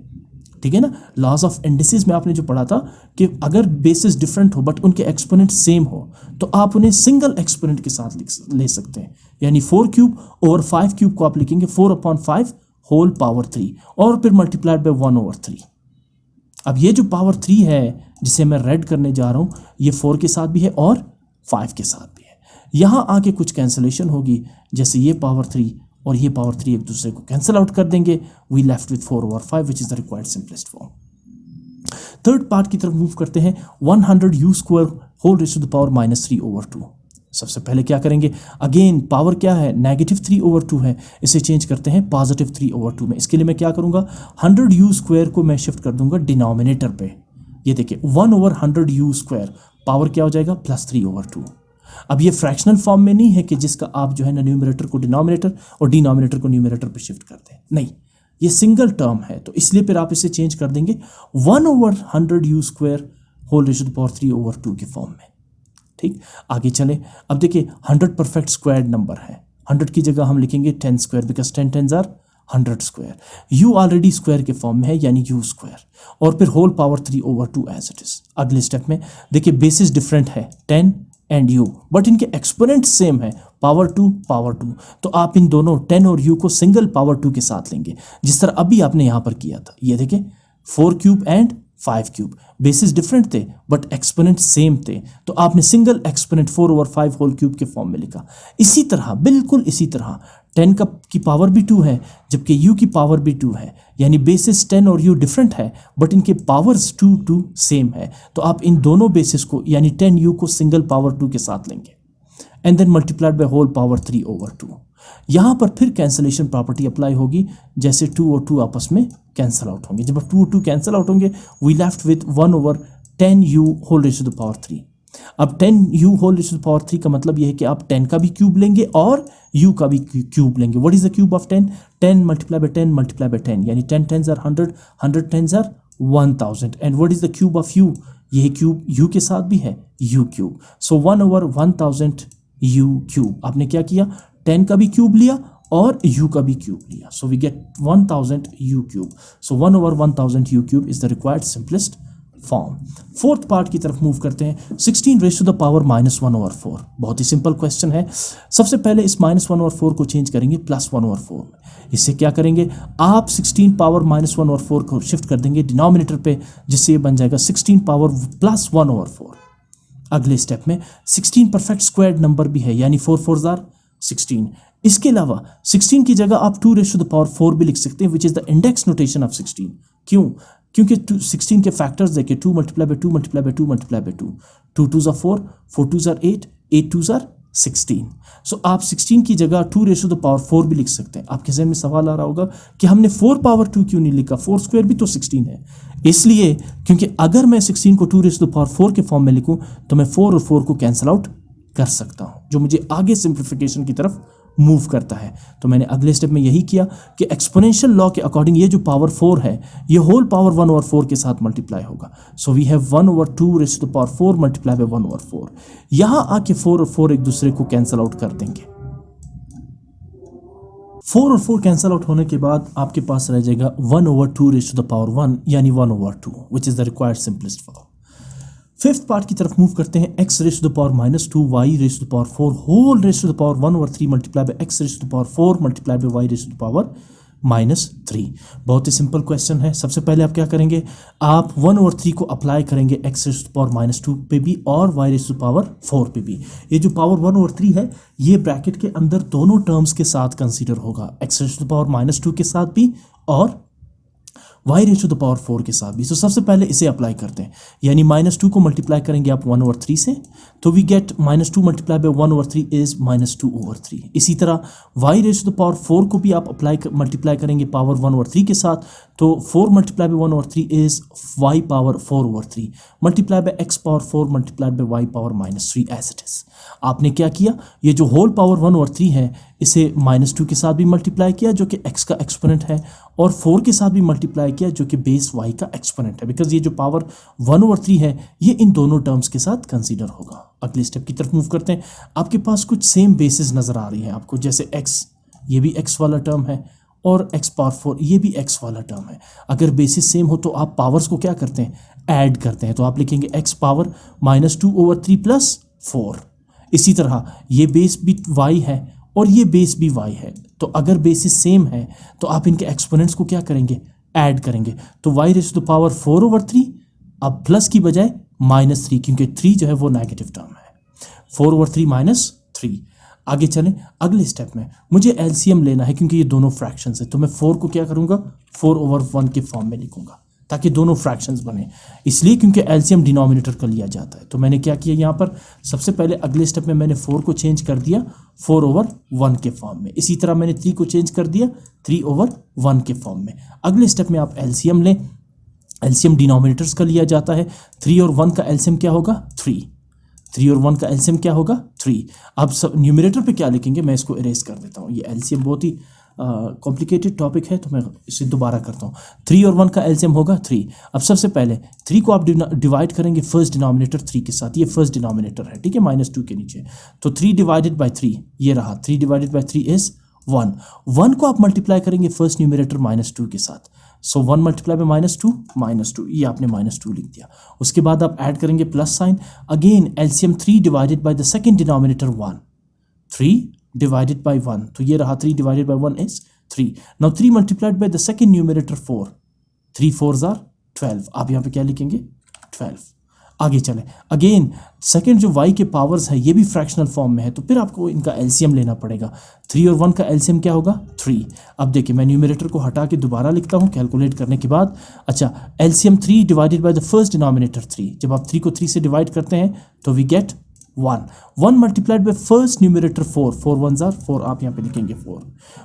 S1: ठीक है ना। लॉज ऑफ इंडिसेस में आपने जो पढ़ा था कि अगर बेसिस डिफरेंट हो बट उनके एक्सपोनेंट सेम हो तो आप उन्हें सिंगल एक्सपोनेंट के साथ ले सकते हैं। यानी 4 क्यूब ओवर 5 क्यूब को आप लिखेंगे 4/5 होल पावर 3 और फिर मल्टीप्लाइड बाय 1 ओवर 3। अब ये जो पावर 3 है जिसे मैं रेड करने जा रहा हूँ, ये 4 के साथ भी है और 5 के साथ भी है। यहाँ आके कुछ कैंसलेशन होगी, जैसे ये पावर 3 और ये पावर 3 एक दूसरे को कैंसिल आउट कर देंगे। We left with 4 over 5 which is the required simplest form. Third part की तरफ मूव करते हैं। 100u² whole raise to the power -3 over 2। सबसे पहले क्या करेंगे? अगेन पावर क्या है? -3 ओवर 2 है, इसे चेंज करते हैं +3 ओवर 2 में। इसके लिए मैं क्या करूंगा? 100u² को मैं शिफ्ट कर दूंगा डिनोमिनेटर पे। ये देखिए 1 ओवर 100u², पावर क्या हो जाएगा? +3 ओवर 2। अब ये फ्रैक्शनल फॉर्म में नहीं है कि जिसका आप जो है ना न्यूमरेटर को डिनोमिनेटर और डिनोमिनेटर को न्यूमरेटर पे शिफ्ट कर दें, नहीं, ये सिंगल टर्म है, तो इसलिए फिर आप इसे चेंज कर देंगे 1 over 100u² whole raise to the power 3 over 2 के फॉर्म में। ठीक, आगे चले। अब देखिए 100 परफेक्ट स्क्वायर्ड नंबर है, 100 की जगह हम लिखेंगे 10² because 10 10s are 100 square. u already square के फॉर्म में है यानी u स्क्वायर, और फिर whole power 3/2 as it is. अगले स्टेप में देखिए बेसिस डिफरेंट है 10 एंड u, बट इनके एक्सपोनेंट सेम है पावर 2। तो आप इन दोनों 10 और u को सिंगल पावर 2 के साथ लेंगे, जिस तरह अभी आपने यहां पर किया था। ये देखिए 4 cube and 5 cube, basis different थे बट एक्सपोनेंट सेम थे, तो आपने सिंगल एक्सपोनेंट 4/5 होल क्यूब के फॉर्म में लिखा। इसी तरह बिल्कुल इसी तरह 10 की पावर भी 2 है जबकि u की पावर भी 2 है, यानी बेसिस 10 और u डिफरेंट है बट इनके पावर्स 2 सेम है। तो आप इन दोनों बेसिस को यानी 10u को सिंगल पावर 2 के साथ लेंगे and then multiplied by whole power 3/2। यहां पर फिर कैंसलेशन प्रॉपर्टी अप्लाई होगी, जैसे 2 और 2 आपस में कैंसिल आउट होंगे। जब 2 और 2 कैंसिल आउट होंगे we left with 1/10u whole raise to the power 3। अब 10u whole raise to the power 3 का मतलब यह है कि आप 10 का भी क्यूब लेंगे और u का भी क्यूब लेंगे। What is the cube of 10? 10 multiply by 10 multiply by 10, यानी 10 10s are 100, 100 10s are 1000। And what is the cube of u? यह क्यूब u के साथ भी है, u cube. So 1/1000 u cube. आपने क्या किया? 10 का भी क्यूब लिया और u का भी क्यूब लिया, so we get 1000 u cube. So 1/1000 u cube is the required simplest form. Fourth part की तरफ मूव करते हैं, 16 रेज़ टू द पावर -1/4। बहुत ही सिंपल क्वेश्चन है। सबसे पहले इस -1/4 को चेंज करेंगे +1/4 में। इससे क्या करेंगे? आप 16 पावर -1/4 को शिफ्ट कर देंगे डिनोमिनेटर पे, जिससे ये बन जाएगा 16 पावर +1/4। अगले स्टेप में 16 परफेक्ट स्क्वायर्ड नंबर भी है, यानी 4 4s are 16। इसके अलावा 16 की जगह आप 2 रेज़ टू द पावर 4 भी लिख सकते हैं, विच is the index notation of 16। क्यों? क्योंकि 16 के फैक्टर्स देखिए, 2 multiply by 2 multiply by 2 multiply by 2, 2 2s are 4, 4 2s are 8, 8 2s are 16। सो आप 16 की जगह 2 रेज़ टू द पावर 4 भी लिख सकते हैं। आपके ज़हन में सवाल आ रहा होगा कि हमने 4 पावर 2 क्यों नहीं लिखा? 4 स्क्वायर भी तो 16 है। इसलिए क्योंकि अगर मैं 16 को 2 रेज़ टू द पावर 4 के फॉर्म में लिखूं तो मैं 4 और 4 को कैंसिल आउट कर सकता हूं, जो मुझे आगे सिंप्लीफिकेशन की तरफ मूव करता है। तो मैंने अगले स्टेप में यही किया कि एक्सपोनेंशियल लॉ के अकॉर्डिंग ये जो पावर 4 है ये होल पावर 1/4 के साथ मल्टीप्लाई होगा। So we have 1/2 raise to the power 4 multiply by 1/4। यहां आके 4 और 4 एक दूसरे को कैंसिल आउट कर देंगे। 4 और 4 कैंसिल आउट होने के बाद आपके पास रह जाएगा 1/2 रेज़ टू द पावर 1, यानी 1/2, which is the required simplest form. Fifth part की तरफ मूव करते हैं, x raise to the power -2 y raise to the power 4 whole raise to the power 1/3 multiply by x raise to the power 4 multiply by y raise to the power -3। बहुत ही simple question है। सबसे पहले आप क्या करेंगे? आप 1/3 को अप्लाई करेंगे x raise to the power -2 पे भी और y raise to the power 4 पे भी। ये जो पावर 1/3 है ये ब्रैकेट के अंदर दोनों टर्म्स के साथ कंसीडर होगा, x raise to the power -2 के साथ भी और y raise to the power 4 के साथ भी। तो सबसे पहले इसे अप्लाई करते हैं, यानी -2 को मल्टीप्लाई करेंगे आप 1/3 से, तो we get -2 multiply by 1/3 is -2/3। इसी तरह y raise to the power 4 को भी आप मल्टीप्लाई करेंगे पावर 1/3 के साथ, तो 4 multiply by 1/3 is y power 4/3 multiply by x power 4 multiply by y power -3 as it is. आपने क्या किया? ये जो होल पावर 1/3 है इसे -2 के साथ भी मल्टीप्लाई किया जो कि x का एक्सपोनेंट है, और 4 के साथ भी मल्टीप्लाई किया जो कि बेस y का एक्सपोनेंट है, बिकॉज ये जो पावर 1/3 है ये इन दोनों टर्म्स के साथ कंसीडर होगा। अगले स्टेप की तरफ मूव करते हैं। आपके पास कुछ सेम बेसिस नज़र आ रही हैं आपको, जैसे x, ये भी x वाला टर्म है, और x पावर 4 ये भी x वाला टर्म है। अगर बेसिस सेम हो तो आप पावर्स को क्या करते हैं? ऐड करते हैं। तो आप लिखेंगे x पावर -2/3 + 4। इसी तरह ये बेस भी y है और ये बेस भी y है, तो अगर बेसिस सेम है तो आप इनके एक्सपोनेंट्स को क्या करेंगे? ऐड करेंगे। तो y raise to the power 4/3 अब प्लस की बजाय -3, क्योंकि 3 जो है वो नेगेटिव टर्म है। 4/3 -3। आगे चलें अगले स्टेप में, मुझे एलसीएम लेना है क्योंकि ये दोनों फ्रैक्शंस है, तो मैं 4 को क्या करूँगा? 4/1 के फॉर्म में लिखूंगा ताकि दोनों फ्रैक्शंस बने, इसलिए क्योंकि एलसीएम डिनोमिनेटर का लिया जाता है। तो मैंने क्या किया यहाँ पर? सबसे पहले अगले स्टेप में मैंने 4 को चेंज कर दिया 4/1 के फॉर्म में। इसी तरह मैंने 3 को चेंज कर दिया 3/1 के फॉर्म में। अगले स्टेप में आप एलसीएम लें, एलसीएम डिनोमिनेटर्स का लिया जाता है। 3 और 1 का एलसीएम क्या होगा? 3। 3 और 1 का एलसीएम क्या होगा? 3। अब सब न्यूमरेटर पे क्या लिखेंगे? मैं इसको इरेज कर देता हूँ, ये एलसीएम बहुत ही कॉम्प्लिकेटेड टॉपिक है तो मैं इसे दोबारा करता हूँ। 3 और 1 का एलसीएम होगा 3। अब सबसे पहले 3 को आप डिवाइड करेंगे फर्स्ट डिनोमिनेटर 3 के साथ, ये फर्स्ट डिनोमिनेटर है, ठीक है, -2 के नीचे। तो 3 डिवाइडेड बाय 3 ये रहा, 3 डिवाइडेड बाय 3 इज 1 1 को आप मल्टीप्लाई करेंगे फर्स्ट न्यूमरेटर -2 के साथ, सो 1 मल्टीप्लाई बाय -2 ये आपने -2 लिख दिया। उसके बाद आप ऐड करेंगे plus sign, again LCM 3 divided by the second denominator 1, 3 divided by 1, तो ये रहा 3 divided by 1 is 3। Now 3 multiplied by the second numerator 4, 3 4s are 12, आप यहाँ पे क्या लिखेंगे 12। आगे चलें, अगेन सेकंड जो y के पावर्स है ये भी फ्रैक्शनल फॉर्म में है, तो फिर आपको इनका एलसीएम लेना पड़ेगा। 3 और 1 का एलसीएम क्या होगा 3। अब देखिए मैं न्यूमरेटर को हटा के दोबारा लिखता हूँ कैलकुलेट करने के बाद। अच्छा, LCM 3 divided by the first denominator 3, जब आप 3 को 3 से डिवाइड करते हैं तो we get 1 multiplied by first numerator 4, 4 1s are 4, आप यहाँ पे लिखेंगे 4।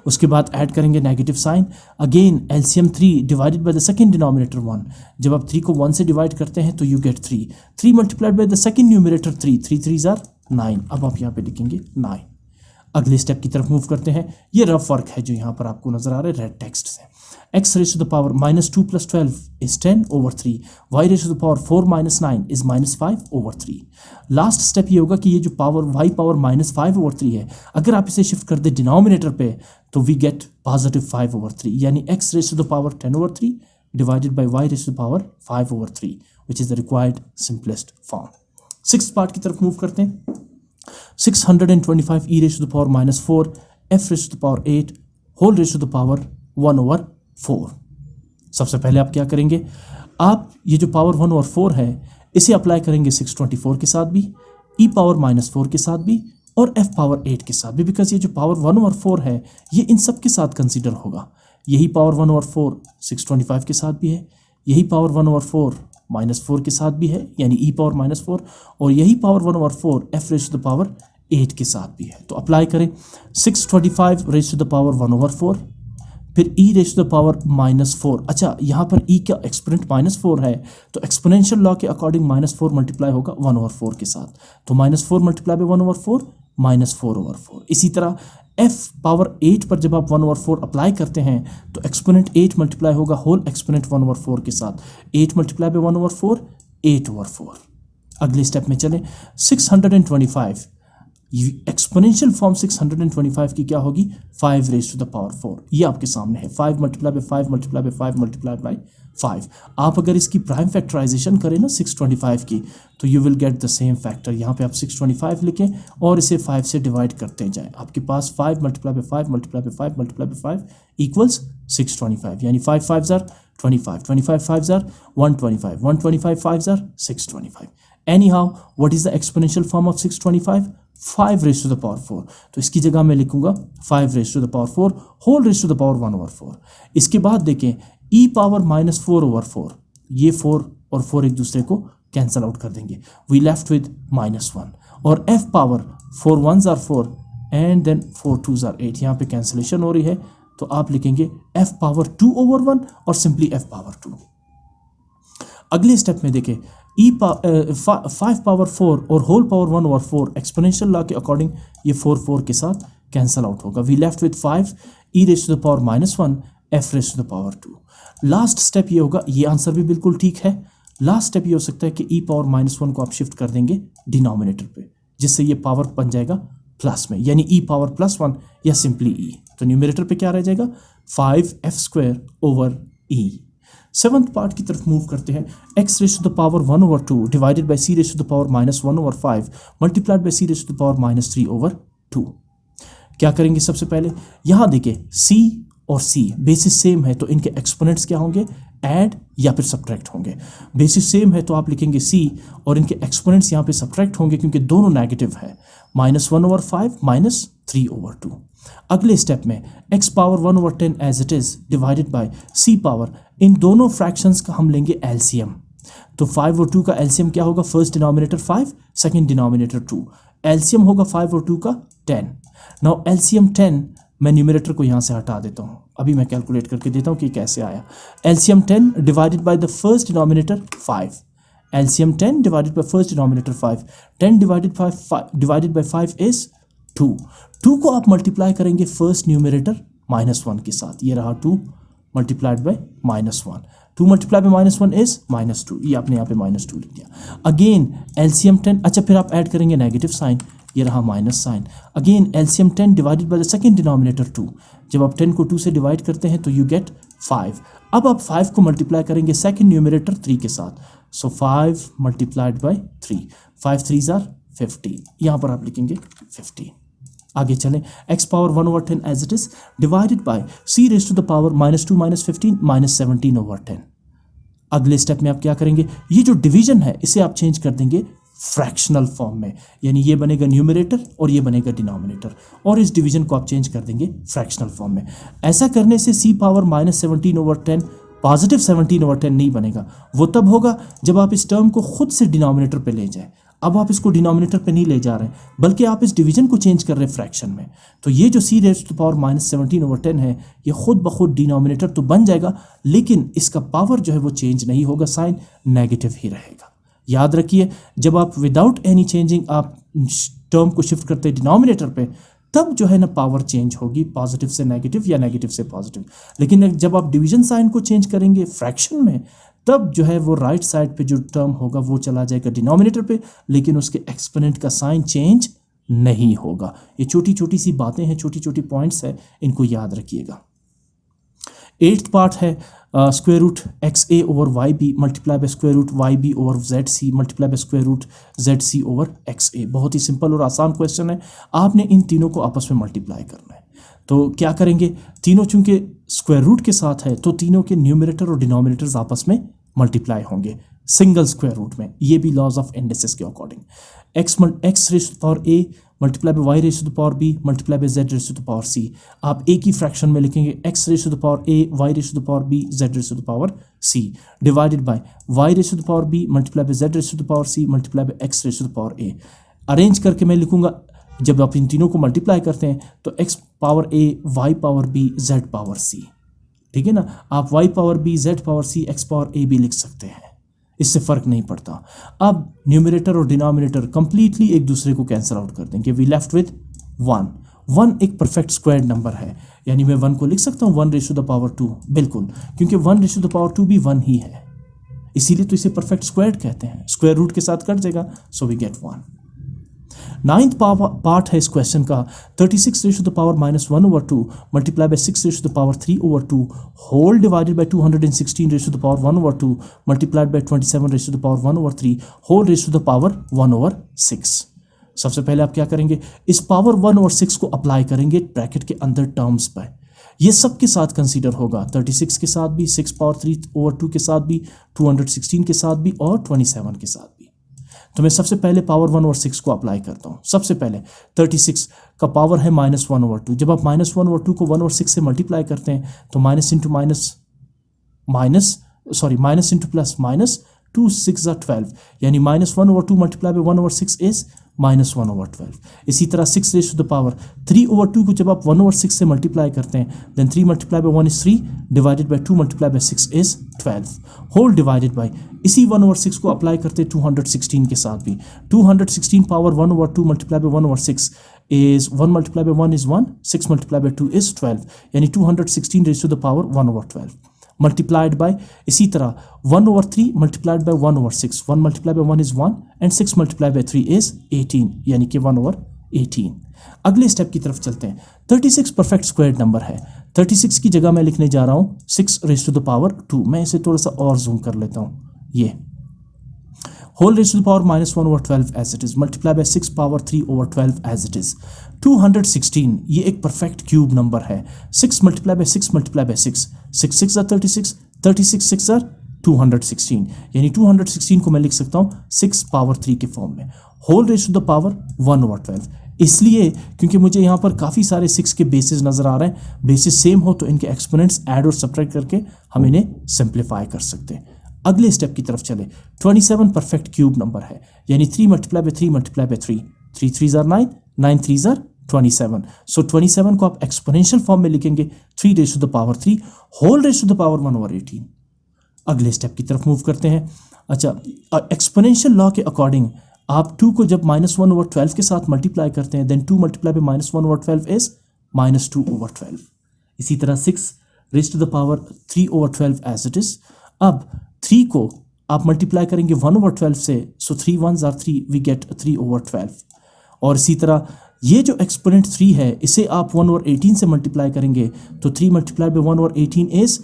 S1: उसके बाद ऐड करेंगे negative sign, again LCM 3 divided by the second denominator 1, जब आप 3 को 1 से डिवाइड करते हैं तो you get 3 multiplied by the second numerator 3, 3 3s are 9, अब आप यहाँ पे लिखेंगे 9। अगले स्टेप की तरफ मूव करते हैं, ये रफ वर्क है जो यहाँ पर आपको नजर आ रहा है रेड टेक्स्ट से। x raise to the power -2 + 12 is 10/3, y raise to the power 4 - 9 is -5/3। Last step ये होगा कि ये जो पावर y पावर -5/3 है, अगर आप इसे शिफ्ट कर दे डिनोमिनेटर पे तो वी गेट पॉजिटिव 5/3, यानी x raise to the power 10/3 divided by y raise to the power 5/3, which is the required simplest form. Sixth part की तरफ मूव करते हैं। 625 e raised to the power -4 f raised to the power 8 whole raised to the power 1/4। सबसे पहले आप क्या करेंगे, आप ये जो पावर 1/4 है इसे अप्लाई करेंगे 624 के साथ भी, e पावर -4 के साथ भी और f पावर 8 के साथ भी, बिकॉज ये जो पावर 1/4 है ये इन सब के साथ कंसीडर होगा। यही पावर 1/4 625 के साथ भी है, यही पावर 1/4 -4 के साथ भी है यानी e पावर -4, और यही power 1/4 f raise to the power 8 के साथ भी है। तो अप्लाई करें 625 रेज़ टू द पावर 1/4, फिर e raise to the power -4। अच्छा, यहाँ पर e का एक्सपोनेंट -4 है तो एक्सपोनेंशियल लॉ के अकॉर्डिंग -4 मल्टीप्लाई होगा 1/4 के साथ, तो -4 मल्टीप्लाई बाय 1/4 -4/4। इसी तरह f पावर 8 पर जब आप 1/4 अप्लाई करते हैं तो एक्सपोनेंट 8 मल्टीप्लाई होगा होल एक्सपोनेंट 1/4 के साथ, 8 मल्टीप्लाई बाय 1/4 8/4। अगले स्टेप में चलें, 625 एक्सपोनेंशियल फॉर्म 625 की क्या होगी 5 रेज़ टू द पावर 4, ये आपके सामने है। 5 multiply by 5 multiply by 5 multiply by 5। आप अगर इसकी प्राइम फैक्टराइजेशन करें ना 625 की तो you will get the same factor. यहाँ पे आप 625 लिखें और इसे 5 से डिवाइड करते जाएं, आपके पास 5 multiply by 5 multiply by 5 multiply by 5 equals 625, यानी 5 5s are 25, 25 5s are 125, 125 5s are 625। Anyhow what is the exponential form of 625? 5 raise to the power 4, तो इसकी जगह मैं लिखूंगा 5 raise to the power 4 whole raise to the power 1/4। इसके बाद देखें e power -4/4, ये 4 और 4 एक दूसरे को कैंसल आउट कर देंगे, वी लेफ्ट विद -1, और f पावर 4 1s are 4 and then 4 2s are 8, यहाँ पे कैंसिलेशन हो रही है तो आप लिखेंगे f पावर 2/1 और सिंपली f पावर 2। अगले स्टेप में देखें 5 पावर 4 और होल पावर 1/4 एक्सपोनेंशियल लॉ के अकॉर्डिंग ये 4 4 के साथ कैंसल आउट होगा, we left with 5 e raise to the power -1 f raise to the power 2। Last step ये होगा, ये आंसर भी बिल्कुल ठीक है। लास्ट स्टेप ये हो सकता है कि e पावर -1 को आप शिफ्ट कर देंगे डिनोमिनेटर पे, जिससे ये पावर बन जाएगा प्लस में, यानी e पावर +1 या सिंपली e, तो न्यूमरेटर पे क्या रह जाएगा 5f²/e। सेवंथ पार्ट की तरफ मूव करते हैं। x raise to the power 1/2 divided by c raise to the power -1/5 multiplied by c raise to the power -3/2। क्या करेंगे, सबसे पहले यहाँ देखिए c और c बेसिस सेम है तो इनके एक्सपोनेंट्स क्या होंगे, ऐड या फिर सब्ट्रैक्ट होंगे। बेसिस सेम है तो आप लिखेंगे c और इनके एक्सपोनेंट्स यहाँ पे सब्ट्रैक्ट होंगे क्योंकि दोनों नेगेटिव है, -1/5 -3/2। अगले स्टेप में x power 1/10 as it is divided by c power, इन दोनों फ्रैक्शंस का हम लेंगे एलसीएम, तो 5 और 2 का एलसीएम क्या होगा, first denominator 5 second denominator 2, LCM होगा 5 और 2 का 10। नाउ एलसीएम 10, मैं न्यूमरेटर को यहाँ से हटा देता हूँ, अभी मैं कैलकुलेट करके देता हूँ कि कैसे आया। LCM 10 divided by the first denominator 5, LCM 10 divided by first denominator 5, 10 divided bye 5 is 2। 2 को आप मल्टीप्लाई करेंगे फर्स्ट न्यूमरेटर -1 के साथ, ये रहा 2 multiplied by -1, 2 multiply by -1 is -2, ये आपने यहाँ पे -2 लिख दिया। अगेन एलसीएम 10, अच्छा फिर आप ऐड करेंगे नेगेटिव साइन, ये रहा minus sign. Again LCM 10 divided by the second denominator 2, जब आप 10 को 2 से डिवाइड करते हैं तो यू गेट 5। अब आप 5 को मल्टीप्लाई करेंगे सेकंड न्यूमरेटर 3 के साथ, सो 5 मल्टीप्लाइड बाय 3, 5 3 ज़ार 15, यहाँ पर आप लिखेंगे 15। आगे चलें, x power 1/10 as it is divided by c raise to the power -2 -15 -17/10। अगले स्टेप में आप क्या करेंगे, ये जो डिवीजन है इसे आप चेंज कर देंगे फ्रैक्शनल फॉर्म में, यानी ये बनेगा न्यूमरेटर और ये बनेगा डिनोमिनेटर, और इस डिवीजन को आप चेंज कर देंगे फ्रैक्शनल फॉर्म में। ऐसा करने से c पावर -17/10 पॉजिटिव 17/10 नहीं बनेगा। वो तब होगा जब आप इस टर्म को खुद से डिनोमिनेटर पे ले जाएं। अब आप इसको डिनोमिनेटर पे नहीं ले जा रहे हैं, बल्कि आप इस डिवीजन को चेंज कर रहे हैं फ्रैक्शन में। तो ये जो c रेज़ टू पावर -17/10 है, ये खुद ब खुद डिनोमिनेटर तो बन जाएगा, लेकिन इसका पावर जो है वो चेंज नहीं होगा, साइन नेगेटिव ही रहेगा। याद रखिए, जब आप विदाउट एनी चेंजिंग आप टर्म को शिफ्ट करते हैं डिनोमिनेटर पे, तब जो है ना पावर चेंज होगी, पॉजिटिव से नेगेटिव या नेगेटिव से पॉजिटिव। लेकिन जब आप डिवीजन साइन को चेंज करेंगे फ्रैक्शन में, तब जो है वो राइट साइड पे जो टर्म होगा वो चला जाएगा डिनोमिनेटर पे, लेकिन उसके एक्सपोनेंट का साइन चेंज नहीं होगा। ये छोटी छोटी सी बातें हैं, छोटी छोटी पॉइंट्स है, इनको याद रखिएगा। 8th पार्ट है square root x a over y b multiply by square root y b over z c multiply by square root z c over x a. बहुत ही सिंपल और आसान क्वेश्चन है, आपने इन तीनों को आपस में मल्टीप्लाई करना है। तो क्या करेंगे, तीनों चूंकि स्क्वायर रूट के साथ है तो तीनों के न्यूमरेटर और डिनोमिनेटर्स आपस में मल्टीप्लाई होंगे सिंगल स्क्वायर रूट में, ये भी लॉज ऑफ इंडिसेस के according. X raise to the power a multiply by y raise to the power b multiply by z raise to the power c. आप एक ही फ्रैक्शन में लिखेंगे x raise to the power a y raise to the power b z raise to the power c divided by y raise to the power b multiply by z raise to the power C multiply by x raise to the power a. Arrange करके मैं लिखूंगा, जब आप इन तीनों को multiply करते हैं तो x power a y power b z power c, ठीक है ना। आप y power b z power c x power a भी लिख सकते हैं, इससे फ़र्क नहीं पड़ता। अब न्यूमरेटर और डिनोमिनेटर कंप्लीटली एक दूसरे को कैंसिल आउट कर देंगे, वी लेफ्ट विद 1। 1 एक परफेक्ट स्क्वायर नंबर है, यानी मैं 1 को लिख सकता हूँ 1 रेज़ टू द पावर 2, बिल्कुल, क्योंकि 1 रेज़ टू द पावर 2 भी 1 ही है, इसीलिए तो इसे परफेक्ट स्क्वायर कहते हैं। स्क्वायर रूट के साथ कट जाएगा, सो वी गेट 1। 9th पार्ट है इस क्वेश्चन का 36 raise to the power -1/2 multiply by 6 raise to the power 3/2 whole divided by 216 raise to the power 1/2 multiplied by 27 raise to the power 1/3 whole raise to the power 1/6। सबसे पहले आप क्या करेंगे, इस power 1/6 को अप्लाई करेंगे bracket के अंदर टर्म्स पर। ये सब के साथ कंसीडर होगा, 36 के साथ भी, 6 पावर 3/2 के साथ भी, 216 के साथ भी और 27 के साथ भी। तो मैं सबसे पहले पावर 1/6 को अप्लाई करता हूँ। सबसे पहले 36 का पावर है -1/2, जब आप -1/2 को 1/6 से मल्टीप्लाई करते हैं तो माइनस इंटू प्लस माइनस 2 6 12, यानी -1/2 मल्टीप्लाई बाय 1/6 इज -1/12। इसी तरह 6 रेज़ टू द पावर 3/2 को जब आप 1/6 से मल्टीप्लाई करते हैं, then 3 multiply by 1 is 3 divided by 2 multiply by 6 is 12 whole divided by, इसी 1/6 को अप्लाई करते हैं 216 के साथ भी। 216 power 1/2 multiply by 1/6 is 1 multiply by 1 is 1, 6 multiply by 2 is 12, यानी 216 raise to the power 1/12 multiplied by, इसी तरह 1/3 multiplied by 1/6, 1 multiply by 1 is 1 and 6 multiply by 3 is 18, यानी कि 1/18। अगले स्टेप की तरफ चलते हैं। 36 परफेक्ट स्क्वायर नंबर है, 36 की जगह मैं लिखने जा रहा हूँ 6 रेज़ टू द पावर 2। मैं इसे थोड़ा सा और जूम कर लेता हूँ, ये whole raise to the power -1/12 as it is multiply by 6 power 3/12 as it is. 216 ये एक परफेक्ट क्यूब नंबर है, 6 multiply by 6 multiply by 6, 6 6 are 36, 36 6 are 216, यानी 216 को मैं लिख सकता हूँ 6 पावर 3 के फॉर्म में, whole raise to the power 1/12। इसलिए क्योंकि मुझे यहाँ पर काफ़ी सारे 6 के बेसिस नज़र आ रहे हैं, बेसिस सेम हो तो इनके एक्सपोनेंट्स ऐड और सब्ट्रैक्ट करके हम इन्हें सिंप्लीफाई कर सकते हैं। अगले स्टेप की तरफ चले। 27 परफेक्ट क्यूब नंबर है, यानी 3 multiply by 3 multiply by 3, 3 3 are 9, 9 3 are 27। So 27 को आप एक्सपोनेंशियल फॉर्म में लिखेंगे 3 raise to the power 3 whole raise to the power 1/18। अगले स्टेप की तरफ मूव करते हैं। अच्छा, एक्सपोनेंशियल लॉ के अकॉर्डिंग आप 2 को जब -1/12 के साथ मल्टीप्लाई करते हैं, देन 2 मल्टीप्लाई बाय -1/12 इज -2/12। इसी तरह 6 raise to the power 3/12 as it is. अब 3 को आप मल्टीप्लाई करेंगे 1/12 से, सो 3 1s are 3, वी गेट 3/12। और इसी तरह ये जो एक्सपोनेंट 3 है इसे आप 1/18 से मल्टीप्लाई करेंगे तो 3 मल्टीप्लाई बाय 1/18 इज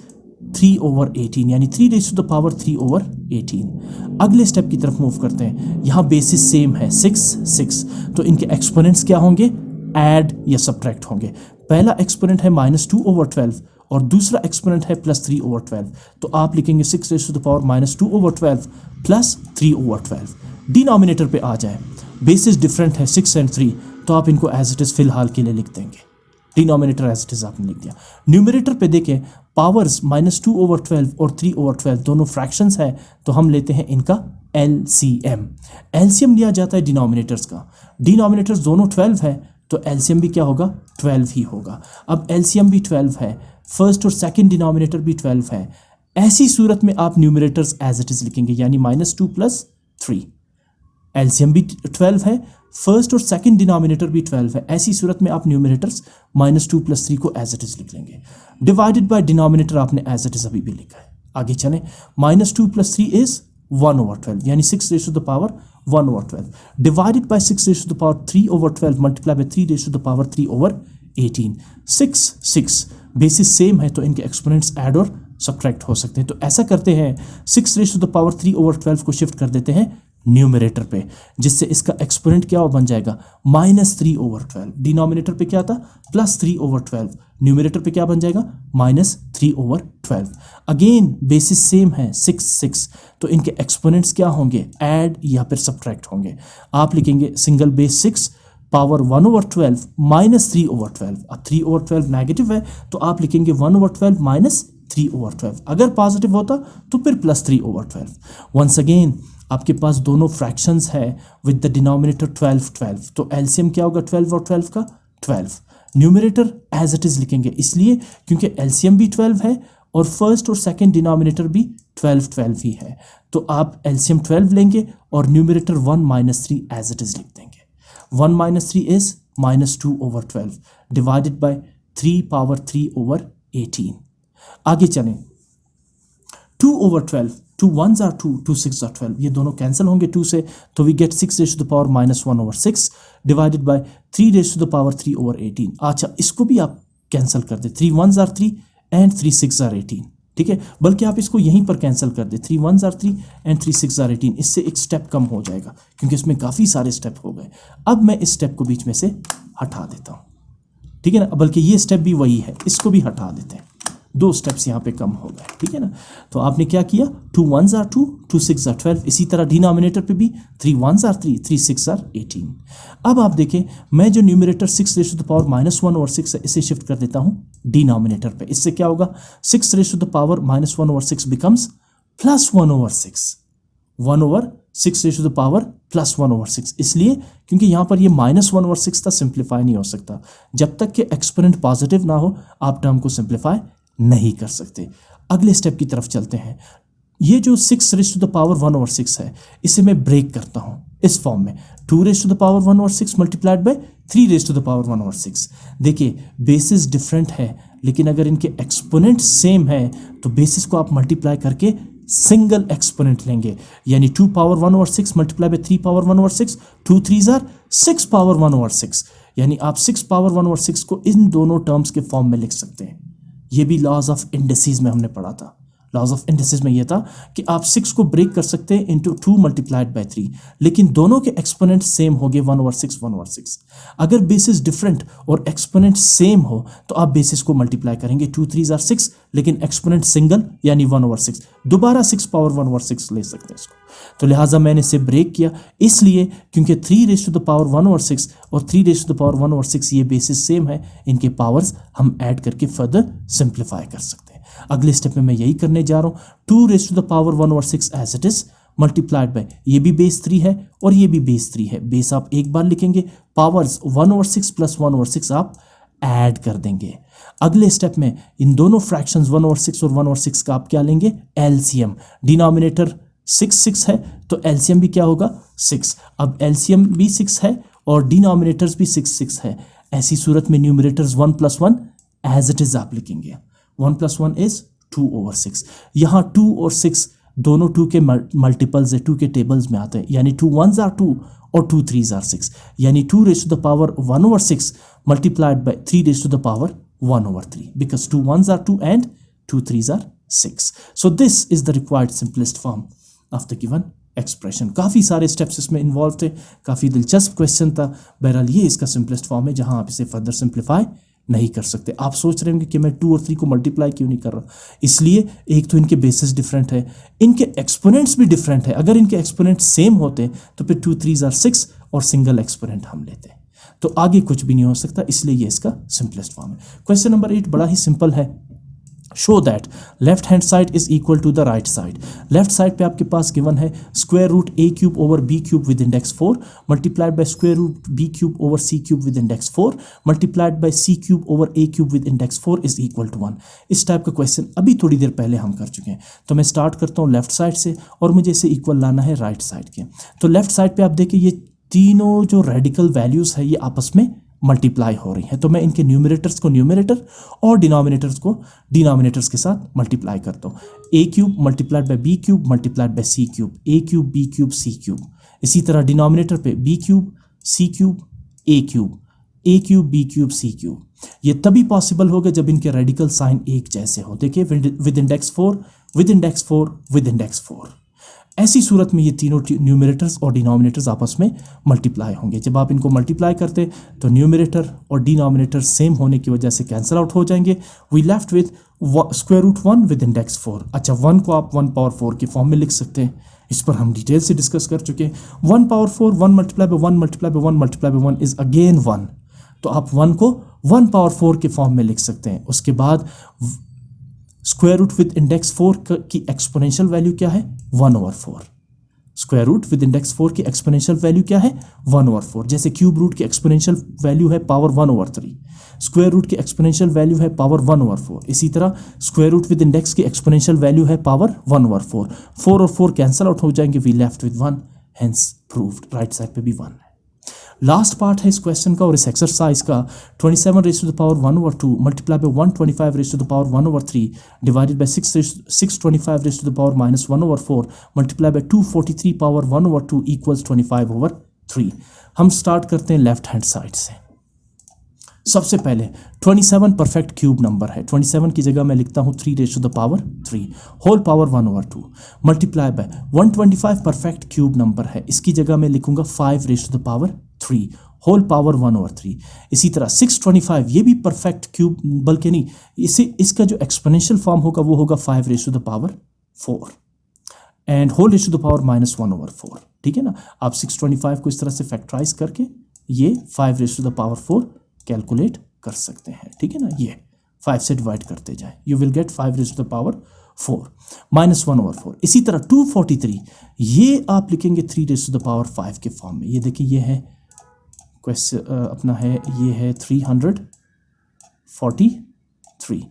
S1: 3/18 यानी 3 रेज़ टू द पावर 3/18। अगले स्टेप की तरफ मूव करते हैं। यहाँ बेसिस सेम है 6 6, तो इनके एक्सपोनेंट्स क्या होंगे, ऐड या सब्ट्रैक्ट होंगे। पहला एक्सपोनेंट है -2/12 और दूसरा एक्सपोनेंट है +3/12, तो आप लिखेंगे 6 raise to the power -2/12 plus 3/12। Denominator पे आ जाए, बेसिस डिफरेंट है 6 और 3, तो आप इनको एज इट इज़ फिलहाल के लिए लिख देंगे। डिनोमिनेटर एज इट इज़ आपने लिख दिया। न्यूमरेटर पे देखें, पावर्स -2/12 और 3/12 दोनों फ्रैक्शंस है, तो हम लेते हैं इनका एलसीएम। एलसीएम लिया जाता है डिनोमिनेटर्स का। डिनोमिनेटर्स दोनों 12 है, तो एलसीएम भी क्या होगा, 12 ही होगा। अब एलसीएम भी 12 है, फर्स्ट और सेकंड डिनोमिनेटर भी 12 है। ऐसी सूरत में आप न्यूमरेटर्स एज इट इज़ लिखेंगे, यानी -2 + 3। एलसीएम भी 12 है, फर्स्ट और सेकंड डिनोमिनेटर भी 12 है। ऐसी सूरत में आप न्यूमरेटर्स -2 + 3 को एज इट इज़ लिख लेंगे। डिवाइडेड बाय डिनोमिनेटर आपने एज इट इज़ अभी भी लिखा है। आगे चलें, -2 + 3 इज 1/12 यानी 6 raise to the power 1/12 divided by 6 raise to the power 3/12 multiply by 3 raise to the power 3/18। 6 6 basis same है, तो इनके एक्सपोनेंट्स ऐड और सब्ट्रैक्ट हो सकते हैं। तो ऐसा करते हैं, 6 रेज़ टू द पावर 3/12 को शिफ्ट कर देते हैं न्यूमरेटर पे, जिससे इसका एक्सपोनेंट क्या बन जाएगा, -3/12। डिनोमिनेटर पे क्या था, +3/12, न्यूमरेटर पे क्या बन जाएगा, -3/12। अगेन बेसिस सेम है 6 6, तो इनके एक्सपोनेंट्स क्या होंगे, ऐड या फिर सब्ट्रैक्ट होंगे। आप लिखेंगे सिंगल बेस 6 पावर 1/12 -3/12। अब 3/12 नेगेटिव है, तो आप लिखेंगे 1/12 -3/12। अगर पॉजिटिव होता तो फिर +3/12। वंस अगेन आपके पास दोनों फ्रैक्शंस है विद द डिनोमिनेटर 12 12, तो एलसीएम क्या होगा 12 और 12 का, 12। न्यूमरेटर एज इट इज़ लिखेंगे, इसलिए क्योंकि एलसीएम भी 12 है और फर्स्ट और सेकंड डिनोमिनेटर भी 12 12 ही है, तो आप एलसीएम 12 लेंगे और न्यूमरेटर 1 - 3 एज इट इज़ लिख देंगे। 1 - 3 इज -2/12 डिवाइडेड बाय 3 पावर 3/18। आगे चलें, 2/12, 2 1s are 2, 2 6 are 12, ये दोनों कैंसिल होंगे 2 से, तो we get 6 raise to the power -1/6 divided by 3 raise to the power 3/18। अच्छा, इसको भी आप कैंसिल कर दे, 3 1s are 3 एंड 3 6 are 18, ठीक है। बल्कि आप इसको यहीं पर कैंसिल कर दे, 3 1s are 3 एंड 3 6 are 18। इससे एक स्टेप कम हो जाएगा, क्योंकि इसमें काफ़ी सारे स्टेप हो गए। अब मैं इस स्टेप को बीच में से हटा देता हूँ, ठीक है ना, बल्कि ये स्टेप भी वही है, इसको भी हटा देते हैं। 2 स्टेप्स यहाँ पे कम हो गए, ठीक है ना। तो आपने क्या किया, 2 1s are 2, 2 6 are 12। इसी तरह डिनोमिनेटर पे भी 3 1s are 3, 3 6 are 18। अब आप देखें, मैं जो numerator 6 raise to the power -1/6 है, इसे शिफ्ट कर देता हूँ डिनोमिनेटर पे। इससे क्या होगा, 6 raise to the power -1/6 becomes +1/6, 1/6 raise to the power +1/6। इसलिए क्योंकि यहाँ पर ये -1/6 था, सिंप्लीफाई नहीं हो सकता। जब तक कि एक्सपोनेंट पॉजिटिव ना हो, आप टर्म को सिंप्लीफाई नहीं कर सकते। अगले स्टेप की तरफ चलते हैं। ये जो 6 रेज़ टू द पावर 1/6 है, इसे मैं ब्रेक करता हूँ इस फॉर्म में, 2 raise to the power 1/6 multiplied by 3 raise to the power 1/6। देखिए बेसिस डिफरेंट है, लेकिन अगर इनके एक्सपोनेंट सेम है तो बेसिस को आप मल्टीप्लाई करके सिंगल एक्सपोनेंट लेंगे, यानी 2 power 1/6 multiply by 3 power 1/6, 2 3s are 6 power 1/6, यानी आप 6 पावर 1/6 को इन दोनों टर्म्स के फॉर्म में लिख सकते हैं। ये भी लॉज ऑफ इंडिसेस में हमने पढ़ा था। लॉज ऑफ इंडिसेस में ये था कि आप 6 को ब्रेक कर सकते हैं इनटू 2 मल्टीप्लाइड बाय 3, लेकिन दोनों के एक्सपोनेंट सेम हो गए 1/6 1/6। अगर बेसिस डिफरेंट और एक्सपोनेंट सेम हो तो आप बेसिस को मल्टीप्लाई करेंगे, 2 3s are 6, लेकिन एक्सपोनेंट सिंगल यानी 1/6, दोबारा 6 पावर 1/6 ले सकते हैं इसको। तो लिहाजा मैंने इसे ब्रेक किया, इसलिए क्योंकि 3 रेज़ टू द पावर 1/6 और 3 रेज़ टू द पावर 1/6 ये बेसिस सेम है, इनके पावर्स हम ऐड करके फर्दर सिंप्लीफाई कर सकते हैं। अगले स्टेप में मैं यही करने जा रहा हूँ, 2 raise to the power 1/6 as it is multiplied by, ये भी बेस 3 है और ये भी बेस 3 है। बेस आप एक बार लिखेंगे, पावर्स 1/6 + 1/6 आप ऐड कर देंगे। अगले स्टेप में इन दोनों फ्रैक्शंस 1/6 और 1/6 का आप क्या लेंगे, एलसीएम। डिनोमिनेटर 6 6 है, तो एलसीएम भी क्या होगा, 6। अब एलसीएम भी 6 है और डिनोमिनेटर्स भी 6 6 है। ऐसी सूरत में न्यूमरेटर्स 1 + 1 एज इट इज़ आप लिखेंगे, 1 + 1 इज 2/6। यहाँ 2 और 6 दोनों 2 के मल्टीपल्स है, 2 के टेबल्स में आते हैं, यानी 2 1s are 2 और 2 3s are 6, यानी 2 raised to the power 1/6 multiplied by 3 raised to the power 1/3, because 2 1s are 2 and 2 3s are 6. So this is the required simplest form of the given expression. काफ़ी सारे steps इसमें involve थे, काफ़ी दिलचस्प question था. बहरहाल ये इसका सिंपलेस्ट फॉर्म है जहां आप इसे फर्दर सिंप्लीफाई नहीं कर सकते. आप सोच रहे होंगे कि मैं 2 और 3 को मल्टीप्लाई क्यों नहीं कर रहा. इसलिए एक तो इनके बेसिस डिफरेंट है, इनके एक्सपोनेंट्स भी डिफरेंट है. अगर इनके एक्सपोनेंट्स सेम होते तो फिर 2 3s are 6 और सिंगल एक्सपोनेंट हम लेते, तो आगे कुछ भी नहीं हो सकता. इसलिए ये इसका सिंपलेस्ट फॉर्म है. क्वेश्चन नंबर 8 बड़ा ही सिंपल है. Show that left hand side is equal to the right side. Left side पे आपके पास गिवन है square root a cube over b cube with index 4 multiplied by square root b cube over c cube with index 4 multiplied by c cube over a cube with index 4 is equal to 1. इस type का question अभी थोड़ी देर पहले हम कर चुके हैं. तो मैं स्टार्ट करता हूँ लेफ्ट साइड से और मुझे इसे इक्वल लाना है राइट साइड के. तो लेफ्ट साइड पे आप देखिए ये तीनों जो रेडिकल वैल्यूज है ये आपस में मल्टीप्लाई हो रही है. तो मैं इनके न्यूमरेटर्स को न्यूमरेटर और डिनोमिनेटर्स को डिनोमिनेटर्स के साथ मल्टीप्लाई करता हूँ. a cube multiplied by b cube multiplied by c cube, a cube b cube c cube. इसी तरह डिनोमिनेटर पे b cube c cube a cube, a cube b cube c cube. ये तभी possible होगा जब इनके रेडिकल साइन एक जैसे हो. देखिए with index 4 with index 4 with index 4. ऐसी सूरत में ये तीनों न्यूमरेटर्स और डिनोमिनेटर्स आपस में मल्टीप्लाई होंगे. जब आप इनको मल्टीप्लाई करते तो न्यूमरेटर और डिनोमिनेटर सेम होने की वजह से कैंसिल आउट हो जाएंगे. We left with square root 1 with index 4. अच्छा, 1 को आप 1 पावर 4 के फॉर्म में लिख सकते हैं. इस पर हम डिटेल से डिस्कस कर चुके हैं. 1 power 4 1 multiply by 1 multiply by 1 multiply by 1 is again 1. तो आप 1 को 1 पावर 4 के फॉर्म में लिख सकते हैं. उसके बाद स्क्वायर रूट विद इंडेक्स 4 की एक्सपोनेंशियल वैल्यू क्या है 1/4. स्क्वायर रूट विद इंडेक्स 4 की एक्सपोनेंशियल वैल्यू क्या है 1/4. जैसे क्यूब रूट की एक्सपोनेंशियल वैल्यू है पावर 1/3, स्क्वायर रूट की एक्सपोनेंशियल वैल्यू है पावर 1/4. इसी तरह स्क्वायर रूट विद इंडेक्स की एक्सपोनेंशियल वैल्यू है पावर 1/4. 4 और 4 कैंसिल आउट हो जाएंगे. We left with 1, hence proved. Right side पे भी 1 है. लास्ट पार्ट है इस क्वेश्चन का और इस एक्सरसाइज का. 27 raise to the power 1/2 multiply by 125 raise to the power 1/3 divided by 625 raise to the power -1/4 multiply by 243 power 1/2 equals 25/3. हम स्टार्ट करते हैं लेफ्ट हैंड साइड से. सबसे पहले 27 परफेक्ट क्यूब नंबर है. 27 की जगह मैं लिखता हूँ 3 raise to the power 3 whole power 1/2 multiply by 125 perfect cube number है. इसकी जगह मैं लिखूंगा 5 raise to the power 3 whole power 1/3. इसी तरह 625 ये भी परफेक्ट क्यूब, बल्कि नहीं, इसे इसका जो एक्सपोनेंशियल फॉर्म होगा वो होगा 5 raise to the power 4 and whole raise to the power -1/4. ठीक है ना. आप 625 को इस तरह से फैक्टराइज करके ये 5 raise to the power 4 calculate कर सकते हैं. ठीक है ना. ये 5 से डिवाइड करते जाए, you will get 5 raise to the power 4 -1/4. इसी तरह 243 ये आप लिखेंगे 3 रेज़ टू द पावर 5 के फॉर्म में. ये देखिए ये है क्वेश्चन अपना है, ये है 343.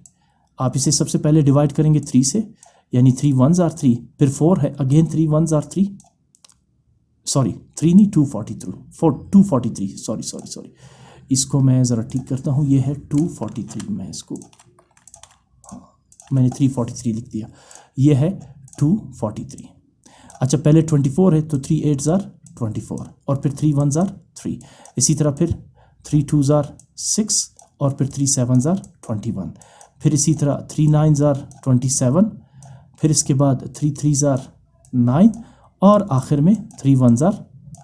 S1: आप इसे सबसे पहले डिवाइड करेंगे 3 से, यानी 3 1s are 3, फिर 4 है, अगेन 3 1s are 3, सॉरी 3 नहीं 243 सॉरी. इसको मैं ज़रा ठीक करता हूँ. ये है 243, मैं इसको, हाँ मैंने 343 लिख दिया. ये है 243. अच्छा, पहले 24 है तो 3 8s are 24 और फिर 3 1s are 3. इसी तरह फिर 3 2s are 6 और फिर 3 7s are 21. फिर इसी तरह 3 9s are 27. फिर इसके बाद 3 3s are 9 और आखिर में 3 1s are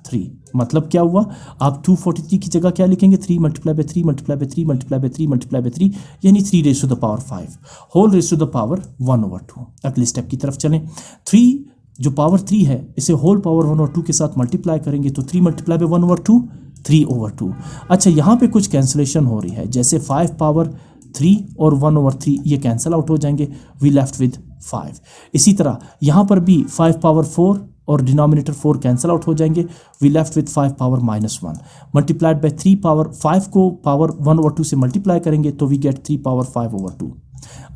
S1: 3. मतलब क्या हुआ, आप 243 की जगह क्या लिखेंगे 3 multiply by 3 multiply by 3 multiply by 3 multiply by 3, यानी 3 raise to the power 5 whole raise to the power 1/2. अगले स्टेप की तरफ चलें. 3 जो पावर 3 है इसे होल पावर 1/2 के साथ मल्टीप्लाई करेंगे तो 3 मल्टीप्लाई बाय 1/2 3/2. अच्छा, यहाँ पे कुछ कैंसिलेशन हो रही है, जैसे 5 पावर 3 और 1/3 ये कैंसिल आउट हो जाएंगे. We left with 5. इसी तरह यहाँ पर भी 5 पावर 4 और डिनोमिनेटर 4 कैंसिल आउट हो जाएंगे. We left with 5 power -1 multiplied by 3 power 5 को पावर 1/2 से मल्टीप्लाई करेंगे तो वी गेट 3 पावर 5/2.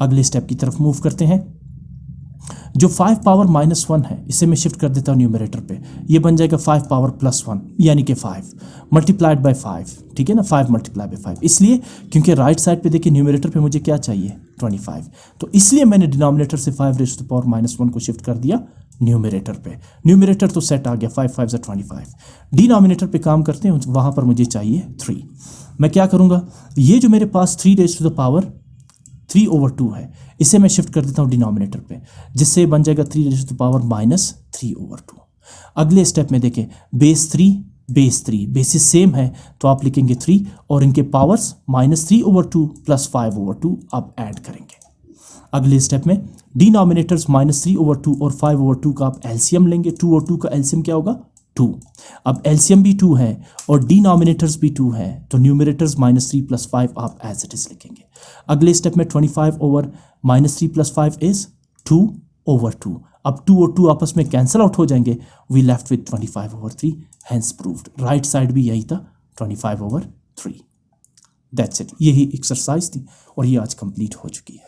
S1: अगले स्टेप की तरफ मूव करते हैं. जो 5 पावर -1 है इसे मैं शिफ्ट कर देता हूँ न्यूमरेटर पे, ये बन जाएगा 5 पावर +1 यानी कि 5 मल्टीप्लाइड बाय 5, ठीक है ना, 5 मल्टीप्लाई बाय 5। इसलिए क्योंकि राइट साइड पे देखिए न्यूमरेटर पे मुझे क्या चाहिए 25, तो इसलिए मैंने डिनोमिनेटर से 5⁻⁻1 को शिफ्ट कर दिया न्यूमरेटर पे। न्यूमरेटर तो सेट आ गया, 5 5 = 25। डिनोमिनेटर पे काम करते हैं, वहाँ पर मुझे चाहिए 3। मैं क्या करूँगा, ये जो मेरे पास 3/3 है इसे मैं शिफ्ट कर देता हूँ डिनोमिनेटर पे, जिससे बन जाएगा 3⁻³ अगले स्टेप में देखें, बेस 3 बेसिस सेम है तो आप लिखेंगे 3 और इनके पावर्स -3/2 + 5/2 आप ऐड करेंगे। अगले स्टेप में डिनोमिनेटर्स -3/2 और 5/2 का आप एलसीएम लेंगे। 2 और 2 का एलसीएम क्या होगा 2। अब एलसीएम भी 2 है और डिनोमिनेटर्स भी 2 है, तो न्यूमरेटर्स -3 + 5 आप एज इट इज लिखेंगे। अगले स्टेप में 25 ओवर -3 + 5 इज 2/2। अब 2 और 2 आपस में कैंसिल आउट हो जाएंगे, we left with 25/3, hence proved. Right side भी यही था 25/3। दैट्स इट, यही एक्सरसाइज थी और ये आज कंप्लीट हो चुकी है।